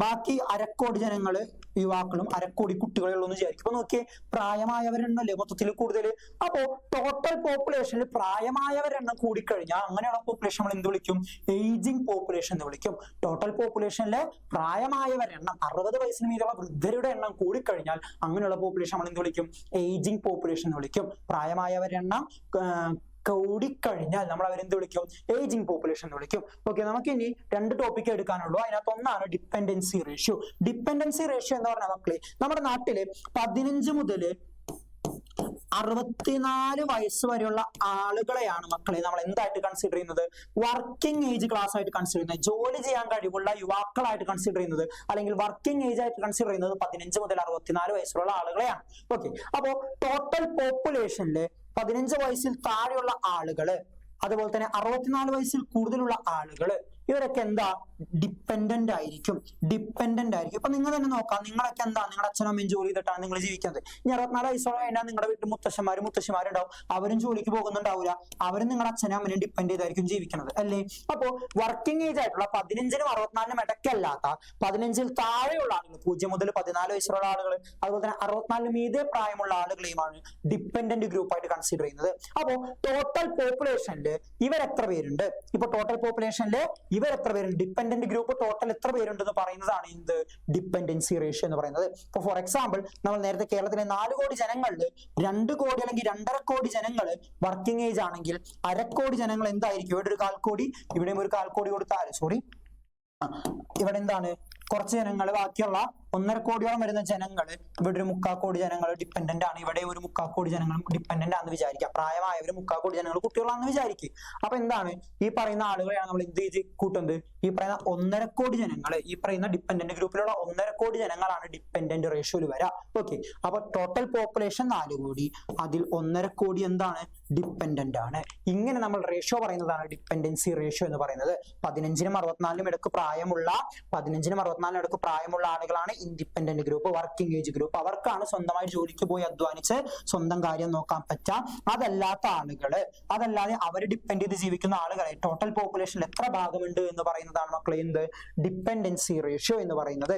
ബാക്കി 1/2 കോടി ജനങ്ങള് യുവാക്കളും 1/2 കോടി കുട്ടികളുള്ളൂ എന്ന് വിചാരിക്കും. ഇപ്പൊ നോക്കിയേ, പ്രായമായവരെണ്ണല്ലേ മൊത്തത്തിൽ കൂടുതൽ. അപ്പോ ടോട്ടൽ പോപ്പുലേഷനിൽ പ്രായമായവരെണ്ണം കൂടിക്കഴിഞ്ഞാൽ അങ്ങനെയുള്ള പോപ്പുലേഷൻ നമ്മൾ എന്ത് വിളിക്കും? ഏജിങ് പോപ്പുലേഷൻ എന്ന് വിളിക്കും. ടോട്ടൽ പോപ്പുലേഷനിലെ പ്രായമായവരെണ്ണം 60 വയസ്സിന് മീതുള്ള വൃദ്ധരുടെ എണ്ണം കൂടിക്കഴിഞ്ഞാൽ അങ്ങനെയുള്ള പോപ്പുലേഷൻ നമ്മൾ എന്ത് വിളിക്കും? ഏജിങ് പോപ്പുലേഷൻ എന്ന് വിളിക്കും. പ്രായമായവരെണ്ണം കൂടിക്കഴിഞ്ഞാൽ നമ്മൾ അവരെന്ത് വിളിക്കും? ഏജിങ് പോപ്പുലേഷൻ എന്ന് വിളിക്കും. ഓക്കെ, നമുക്ക് ഇനി 2 ടോപ്പിക് എടുക്കാനുള്ളൂ. അതിനകത്ത് ഒന്നാണ് ഡിപ്പെൻഡൻസി റേഷ്യോ. ഡിപ്പെൻഡൻസി റേഷ്യോ എന്ന് പറഞ്ഞാൽ മക്കളെ നമ്മുടെ നാട്ടില് 15 മുതൽ 64 വയസ്സ് വരെയുള്ള ആളുകളെയാണ് മക്കളെ നമ്മൾ എന്തായിട്ട് കൺസിഡർ ചെയ്യുന്നത്? വർക്കിംഗ് ഏജ് ക്ലാസ് ആയിട്ട് കൺസിഡർ ചെയ്യുന്നത്. ജോലി ചെയ്യാൻ കഴിവുള്ള യുവാക്കളായിട്ട് കൺസിഡർ ചെയ്യുന്നത്, അല്ലെങ്കിൽ വർക്കിംഗ് ഏജ് ആയിട്ട് കൺസിഡർ ചെയ്യുന്നത് 15 മുതൽ 64 വയസ്സുള്ള ആളുകളെയാണ്. ഓക്കെ, അപ്പോ ടോട്ടൽ പോപ്പുലേഷനില് 15 വയസ്സിൽ താഴെയുള്ള ആളുകള് അതുപോലെ തന്നെ 64 വയസ്സിൽ കൂടുതലുള്ള ആളുകൾ, ഇവരൊക്കെ എന്താ ഡിപ്പെൻഡന്റ് ആയിരിക്കും. ഇപ്പൊ നിങ്ങൾ തന്നെ നോക്കാം, നിങ്ങളൊക്കെ എന്താ നിങ്ങളുടെ അച്ഛനും അമ്മയും ജോലി ചെയ്തിട്ടാണ് നിങ്ങൾ ജീവിക്കുന്നത്. ഇനി 64 വയസ്സോളം കഴിഞ്ഞാൽ നിങ്ങളുടെ വീട്ടിൽ മുത്തശ്ശന്മാരുണ്ടാവും, അവരും ജോലിക്ക് പോകുന്നുണ്ടാവില്ല, അവരും നിങ്ങളുടെ അച്ഛനും അമ്മയും ഡിപ്പെൻഡ് ചെയ്തായിരിക്കും ജീവിക്കുന്നത് അല്ലേ. അപ്പോ വർക്കിംഗ് ഏജ് ആയിട്ടുള്ള 15-നും 64-നും ഇടയ്ക്കല്ലാത്ത 15-ൽ താഴെയുള്ള ആളുകൾ, 0 മുതൽ 14 വയസ്സുള്ള ആളുകൾ, അതുപോലെ തന്നെ 64-ന് മീതെ പ്രായമുള്ള ആളുകളെയുമാണ് ഡിപ്പെൻഡന്റ് ഗ്രൂപ്പ് ആയിട്ട് കൺസിഡർ ചെയ്യുന്നത്. അപ്പോ ടോട്ടൽ പോപ്പുലേഷനിൽ ഇവരെത്ര പേരുണ്ട്, ഡിപ്പെൻഡന്റ് ഗ്രൂപ്പ് ടോട്ടൽ എത്ര പേരുണ്ടെന്ന് പറയുന്നതാണ് എന്ത് ഡിപ്പെൻഡൻസി റേഷ്യോ എന്ന് പറയുന്നത്. ഇപ്പൊ ഫോർ എക്സാമ്പിൾ നമ്മൾ നേരത്തെ കേരളത്തിലെ 4 കോടി ജനങ്ങളിൽ 2 കോടി അല്ലെങ്കിൽ 2.5 കോടി ജനങ്ങൾ വർക്കിംഗ് ഏജ് ആണെങ്കിൽ 1/2 കോടി ജനങ്ങൾ എന്തായിരിക്കും, ഇവിടെ ഒരു 1/4 കോടി, ഇവിടെയും ഒരു 1/4 കോടി കൊടുത്താൽ ഇവിടെ എന്താണ് കുറച്ച് ജനങ്ങൾ, ബാക്കിയുള്ള 1.5 കോടിയോളം വരുന്ന ജനങ്ങൾ, ഇവിടെ ഒരു 3/4 കോടി ജനങ്ങൾ ഡിപ്പെൻഡന്റ് ആണ്, ഇവിടെ ഒരു 3/4 കോടി ജനങ്ങൾ ഡിപ്പെൻഡന്റ് ആണെന്ന് വിചാരിക്കുക. പ്രായമായവർ 3/4 കോടി ജനങ്ങൾ കുട്ടികളാണെന്ന് വിചാരിക്കുക. അപ്പൊ എന്താണ് ഈ പറയുന്ന ആളുകളെയാണ് നമ്മൾ എന്ത് ചെയ്ത് കൂട്ടുന്നത്, ഈ പറയുന്ന 1.5 കോടി ജനങ്ങൾ, ഈ പറയുന്ന ഡിപ്പെൻഡന്റ് ഗ്രൂപ്പിലുള്ള 1.5 കോടി ജനങ്ങളാണ് ഡിപ്പെൻഡന്റ് റേഷ്യോയിൽ വരാം. ഓക്കെ, അപ്പൊ ടോട്ടൽ പോപ്പുലേഷൻ 4 കോടി, അതിൽ 1.5 കോടി എന്താണ് ഡിപ്പെൻഡന്റ് ആണ്. ഇങ്ങനെ നമ്മൾ റേഷ്യോ പറയുന്നതാണ് ഡിപ്പെൻഡൻസി റേഷ്യോ എന്ന് പറയുന്നത്. 15-നും 64-നും ഇടയ്ക്ക് പ്രായമുള്ള ആളുകളാണ് independent group, working age group. അവർക്കാണ് സ്വന്തമായി ജോലിക്ക് പോയി അധ്വാനിച്ച് സ്വന്തം കാര്യം നോക്കാൻ പറ്റാം. അതല്ലാതെ അവർ ഡിപ്പെൻഡ് ചെയ്ത് ജീവിക്കുന്ന ആളുകളെ ടോട്ടൽ പോപ്പുലേഷനിൽ എത്ര ഭാഗമുണ്ട് എന്ന് പറയുന്നതാണ് മക്കളെ എന്ത് ഡിപ്പെൻഡൻസി റേഷ്യോ എന്ന് പറയുന്നത്.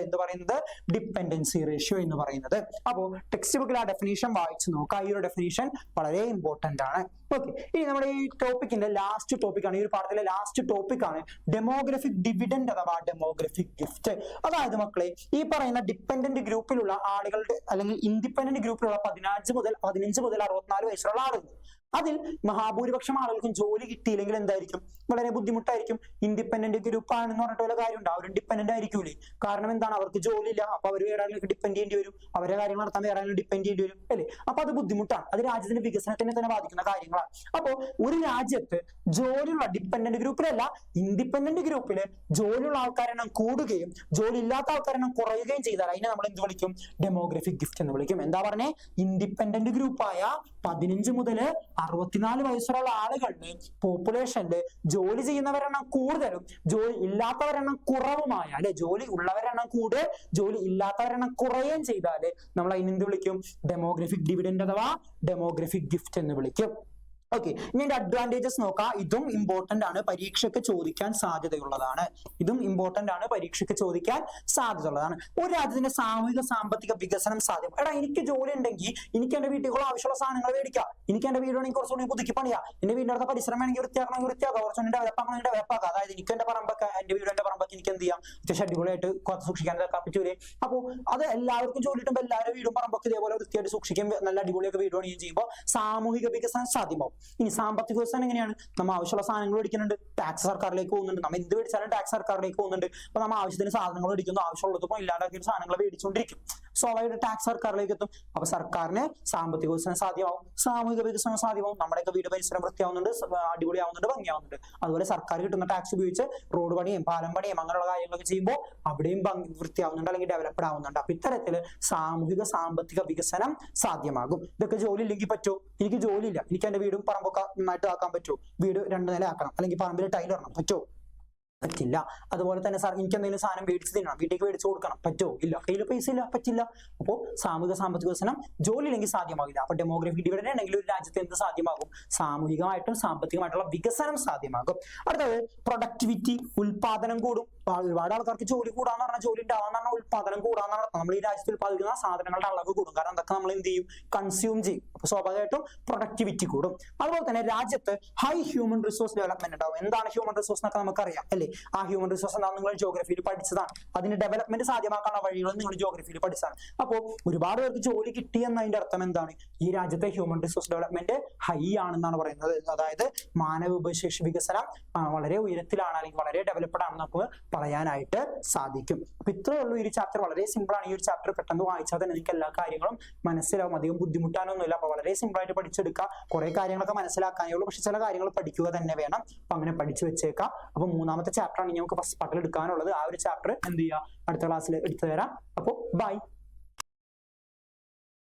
ഡിപ്പെൻഡൻസി റേഷ്യോ എന്ന് പറയുന്നത്. അപ്പോ ടെക്സ്റ്റ് ബുക്കിൽ ആ ഡെഫിനേഷൻ വായിച്ചു നോക്കാം. ഈ ഒരു ഡെഫിനേഷൻ വളരെ ഇമ്പോർട്ടന്റ് ആണ്. ഓക്കെ, ഇനി നമ്മുടെ ഈ ടോപ്പിക്കിന്റെ ലാസ്റ്റ് ടോപ്പിക്കാണ്, ഈ ഒരു പാഠത്തിലെ ലാസ്റ്റ് ടോപ്പിക്കാണ് ഡെമോഗ്രഫിക് ഡിവിഡൻഡ് അഥവാ ഡെമോഗ്രഫിക് ഗിഫ്റ്റ്. അതായത് മക്കളെ ഈ പറയുന്ന ഡിപ്പെൻഡന്റ് ഗ്രൂപ്പിലുള്ള ആളുകളുടെ അല്ലെങ്കിൽ ഇൻഡിപെൻഡന്റ് ഗ്രൂപ്പിലുള്ള 15 മുതൽ 64 വയസ്സുള്ള ആളുകൾ, അതിൽ മഹാഭൂരിപക്ഷം ആളുകൾക്കും ജോലി കിട്ടിയില്ലെങ്കിൽ എന്തായിരിക്കും, വളരെ ബുദ്ധിമുട്ടായിരിക്കും. ഇൻഡിപെൻഡന്റ് ഗ്രൂപ്പ് ആണെന്ന് പറഞ്ഞിട്ട് വല്ല കാര്യമുണ്ട്, അവർ ഡിപ്പെൻഡന്റ് ആയിരിക്കൂലേ. കാരണം എന്താണ്, അവർക്ക് ജോലി ഇല്ല, അപ്പൊ അവർ വേറെ ആളുകൾക്ക് ഡിപ്പെൻഡ് ചെയ്യേണ്ടി വരും, അവരെ കാര്യങ്ങൾ നടത്താൻ വേറെ ആളുകൾ ഡിപ്പെൻഡ് ചെയ്യേണ്ടി വരും അല്ലേ. അപ്പൊ അത് ബുദ്ധിമുട്ടാണ്, അത് രാജ്യത്തിന്റെ വികസനത്തിനെ തന്നെ ബാധിക്കുന്ന കാര്യങ്ങളാണ്. അപ്പോ ഒരു രാജ്യത്ത് ജോലിയുള്ള ഡിപ്പെൻഡന്റ് ഗ്രൂപ്പിലല്ല ഇൻഡിപെൻഡന്റ് ഗ്രൂപ്പില് ജോലിയുള്ള ആൾക്കാരെണ്ണം കൂടുകയും ജോലി ഇല്ലാത്ത ആൾക്കാരെണ്ണം കുറയുകയും ചെയ്താൽ അതിനെ നമ്മൾ എന്ത് വിളിക്കും, ഡെമോഗ്രഫിക് ഗിഫ്റ്റ് എന്ന് വിളിക്കും. എന്താ പറഞ്ഞേ, ഇൻഡിപെൻഡന്റ് ഗ്രൂപ്പായ 15 മുതൽ 64 വയസ്സുള്ള ആളുകളുടെ പോപ്പുലേഷനില് ജോലി ചെയ്യുന്നവരെണ്ണം കൂടുതലും ജോലി ഇല്ലാത്തവരെണ്ണം കുറവുമായ, അല്ലെ, ജോലി ഉള്ളവരെണ്ണം കൂടുതൽ ജോലി ഇല്ലാത്തവരെണ്ണം കുറയുകയും ചെയ്താല് നമ്മൾ അതിനെന്ത് വിളിക്കും, ഡെമോഗ്രഫിക് ഡിവിഡൻഡ് അഥവാ ഡെമോഗ്രഫിക് ഗിഫ്റ്റ് എന്ന് വിളിക്കും. ഓക്കെ, ഇനി എന്റെ അഡ്വാൻറ്റേജസ് നോക്കാം. ഇതും ഇമ്പോർട്ടന്റ് ആണ്, പരീക്ഷയ്ക്ക് ചോദിക്കാൻ സാധ്യതയുള്ളതാണ്. ഒരു രാജ്യത്തിന്റെ സാമൂഹിക സാമ്പത്തിക വികസനം സാധ്യം. എടാ, എനിക്ക് ജോലി ഉണ്ടെങ്കിൽ എനിക്ക് എന്റെ വീട്ടിലുള്ള ആവശ്യമുള്ള സാധനങ്ങൾ മേടിക്കാം, എനിക്ക് എന്റെ വീട് വേണമെങ്കിൽ കുറച്ചുകൂടി പുതുക്കി പണിയാം, എന്റെ വീടിന്റെ അടുത്ത പരിസരം വേണമെങ്കിൽ വൃത്തിയാക്കാം, കുറച്ചുകൂടി ഡെവലപ്പാക്കാം. അതായത് എനിക്ക് എന്റെ പറമ്പൊക്കെ, എന്റെ വീടിന്റെ പറമ്പൊക്കെ എനിക്ക് എന്ത് ചെയ്യാം, അത്യാവശ്യം അടിപൊളിയായിട്ട് കുറച്ച് സൂക്ഷിക്കാനൊക്കെ പറ്റൂലേ. അപ്പൊ അത് എല്ലാവർക്കും ജോലി കിട്ടുമ്പോൾ എല്ലാവരും വീടും പറമ്പൊക്കെ ഇതേപോലെ വൃത്തിയായിട്ട് സൂക്ഷിക്കും, നല്ല അടിപൊളിയൊക്കെ വീട് പണിയും ചെയ്യുമ്പോൾ സാമൂഹിക വികസനം സാധ്യമാവും. ഇനി സാമ്പത്തിക വ്യവസ്ഥ എങ്ങനെയാണ്, നമ്മൾ ആവശ്യമുള്ള സാധനങ്ങൾ മേടിക്കുന്നുണ്ട്, ടാക്സ് സർക്കാരിലേക്ക് പോകുന്നുണ്ട്, നമ്മൾ എന്ത് മേടിച്ചാലും ടാക്സ് സർക്കാരിലേക്ക് പോകുന്നുണ്ട്. അപ്പൊ നമ്മൾ ആവശ്യത്തിന് സാധനങ്ങൾ മേടിക്കുന്നു, ആവശ്യമുള്ളതിപ്പോ ഇല്ലാണ്ടാക്കിയ സാധനങ്ങൾ മേടിച്ചുകൊണ്ടിരിക്കും, സ്വാഭാവികമായിട്ട് ടാക്സ് സർക്കാരിലേക്ക് എത്തും. അപ്പൊ സർക്കാരിന് സാമ്പത്തിക വികസനം സാധ്യമാവും, സാമൂഹിക വികസനം സാധ്യമാവും, നമ്മുടെയൊക്കെ വീട് പരിസരം വൃത്തിയാവുന്നുണ്ട്, അടിപൊളിയാവുന്നുണ്ട്, ഭംഗിയാവുന്നുണ്ട്. അതുപോലെ സർക്കാർ കിട്ടുന്ന ടാക്സ് ഉപയോഗിച്ച് റോഡ് പണിയും പാലം പണിയും അങ്ങനെയുള്ള കാര്യങ്ങളൊക്കെ ചെയ്യുമ്പോൾ അവിടെയും വൃത്തിയാവുന്നുണ്ട് അല്ലെങ്കിൽ ഡെവലപ്ഡ് ആവുന്നുണ്ട്. അപ്പൊ ഇത്തരത്തില് സാമൂഹിക സാമ്പത്തിക വികസനം സാധ്യമാകും. ഇതൊക്കെ ജോലി ഇല്ലെങ്കിൽ പറ്റുമോ, എനിക്ക് ജോലി ഇല്ല, എനിക്ക് എന്റെ വീടും പറമ്പൊക്കെ നന്നായിട്ട് ആക്കാൻ പറ്റുമോ, വീട് 2 നില ആക്കണം അല്ലെങ്കിൽ പറമ്പിൽ ടൈൽ ഇടണം, പറ്റുമോ, പറ്റില്ല. അതുപോലെ തന്നെ സാർ എനിക്ക് എന്തെങ്കിലും സാധനം മേടിച്ച് തിന്നണം, വീട്ടിലേക്ക് മേടിച്ചു കൊടുക്കണം, പറ്റുമോ, ഇല്ല, കയ്യിൽ പൈസ ഇല്ല, പറ്റില്ല. അപ്പോൾ സാമൂഹിക സാമ്പത്തിക വികസനം ജോലി ഇല്ലെങ്കിൽ സാധ്യമാകില്ല. അപ്പൊ ഡെമോഗ്രഫിക് ഡിവിഡൻഡ് ഉണ്ടെങ്കിൽ ഒരു രാജ്യത്ത് എന്ത് സാധ്യമാകും, സാമൂഹികമായിട്ടും സാമ്പത്തികമായിട്ടുള്ള വികസനം സാധ്യമാകും. അടുത്തത് പ്രൊഡക്ടിവിറ്റി, ഉൽപാദനം കൂടും. ഒരുപാട് ആൾക്കാർക്ക് ജോലി കൂടാന്ന് പറഞ്ഞാൽ, ജോലി ഉണ്ടാവാന്ന് പറഞ്ഞാൽ ഉൽപാദനം കൂടാന്ന് പറഞ്ഞാൽ നമ്മൾ ഈ രാജ്യത്ത് ഉൽപ്പാദിക്കുന്ന സാധനങ്ങളുടെ അളവ് കൂടും, കാരണം അതൊക്കെ നമ്മൾ എന്ത് ചെയ്യും, കൺസ്യൂം ചെയ്യും. അപ്പൊ സ്വാഭാവികമായിട്ടും പ്രൊഡക്ടിവിറ്റി കൂടും. അതുപോലെ തന്നെ രാജ്യത്ത് ഹൈ ഹ്യൂമൻ റിസോഴ്സ് ഡെവലപ്മെന്റ് ഉണ്ടാവും. എന്താണ് ഹ്യൂമൻ റിസോഴ്സ് എന്നൊക്കെ നമുക്കറിയാം അല്ലേ. ആ ഹ്യൂമൻ റിസോഴ്സ് എന്താണ് നിങ്ങൾ ജോഗ്രഫിയിൽ പഠിച്ചതാണ്, അതിന്റെ ഡെവലപ്മെന്റ് സാധ്യമാക്കാനുള്ള വഴികളും നിങ്ങൾ ജോഗ്രഫിയിൽ പഠിച്ചതാണ്. അപ്പോൾ ഒരുപാട് പേർക്ക് ജോലി കിട്ടി എന്നതിന്റെ അർത്ഥം എന്താണ്, ഈ രാജ്യത്തെ ഹ്യൂമൻ റിസോഴ്സ് ഡെവലപ്മെന്റ് ഹൈ ആണെന്നാണ് പറയുന്നത്. അതായത് മാനവ വിഭവശേഷി വികസനം വളരെ ഉയരത്തിലാണ് അല്ലെങ്കിൽ വളരെ ഡെവലപ്ഡ് ആണെന്ന് നമുക്ക് പറയാനായിട്ട് സാധിക്കും. അപ്പൊ ഇത്രയേ ഉള്ളൂ. ഈ ഒരു ചാപ്റ്റർ വളരെ സിമ്പിൾ ആണ്. ഈ ഒരു ചാപ്റ്റർ പെട്ടെന്ന് വായിച്ചാൽ തന്നെ നിങ്ങൾക്ക് എല്ലാ കാര്യങ്ങളും മനസ്സിലാവും, അധികം ബുദ്ധിമുട്ടാനൊന്നുമില്ല. അപ്പൊ വളരെ സിമ്പിൾ ആയിട്ട് പഠിച്ചെടുക്കുക. കുറെ കാര്യങ്ങളൊക്കെ മനസ്സിലാക്കാനേ ഉള്ളൂ, പക്ഷെ ചില കാര്യങ്ങൾ പഠിക്കുക തന്നെ വേണം. അപ്പൊ അങ്ങനെ പഠിച്ചു വെച്ചേക്കാം. അപ്പൊ 3ാമത്തെ ചാപ്റ്റർ ആണ് ഇനി നമുക്ക് ഫസ്റ്റ് പാർട്ടിൽ എടുക്കാനുള്ളത്. ആ ഒരു ചാപ്റ്റർ എന്ത് ചെയ്യുക, അടുത്ത ക്ലാസ്സിൽ എടുത്തു തരാം. അപ്പോൾ ബൈ.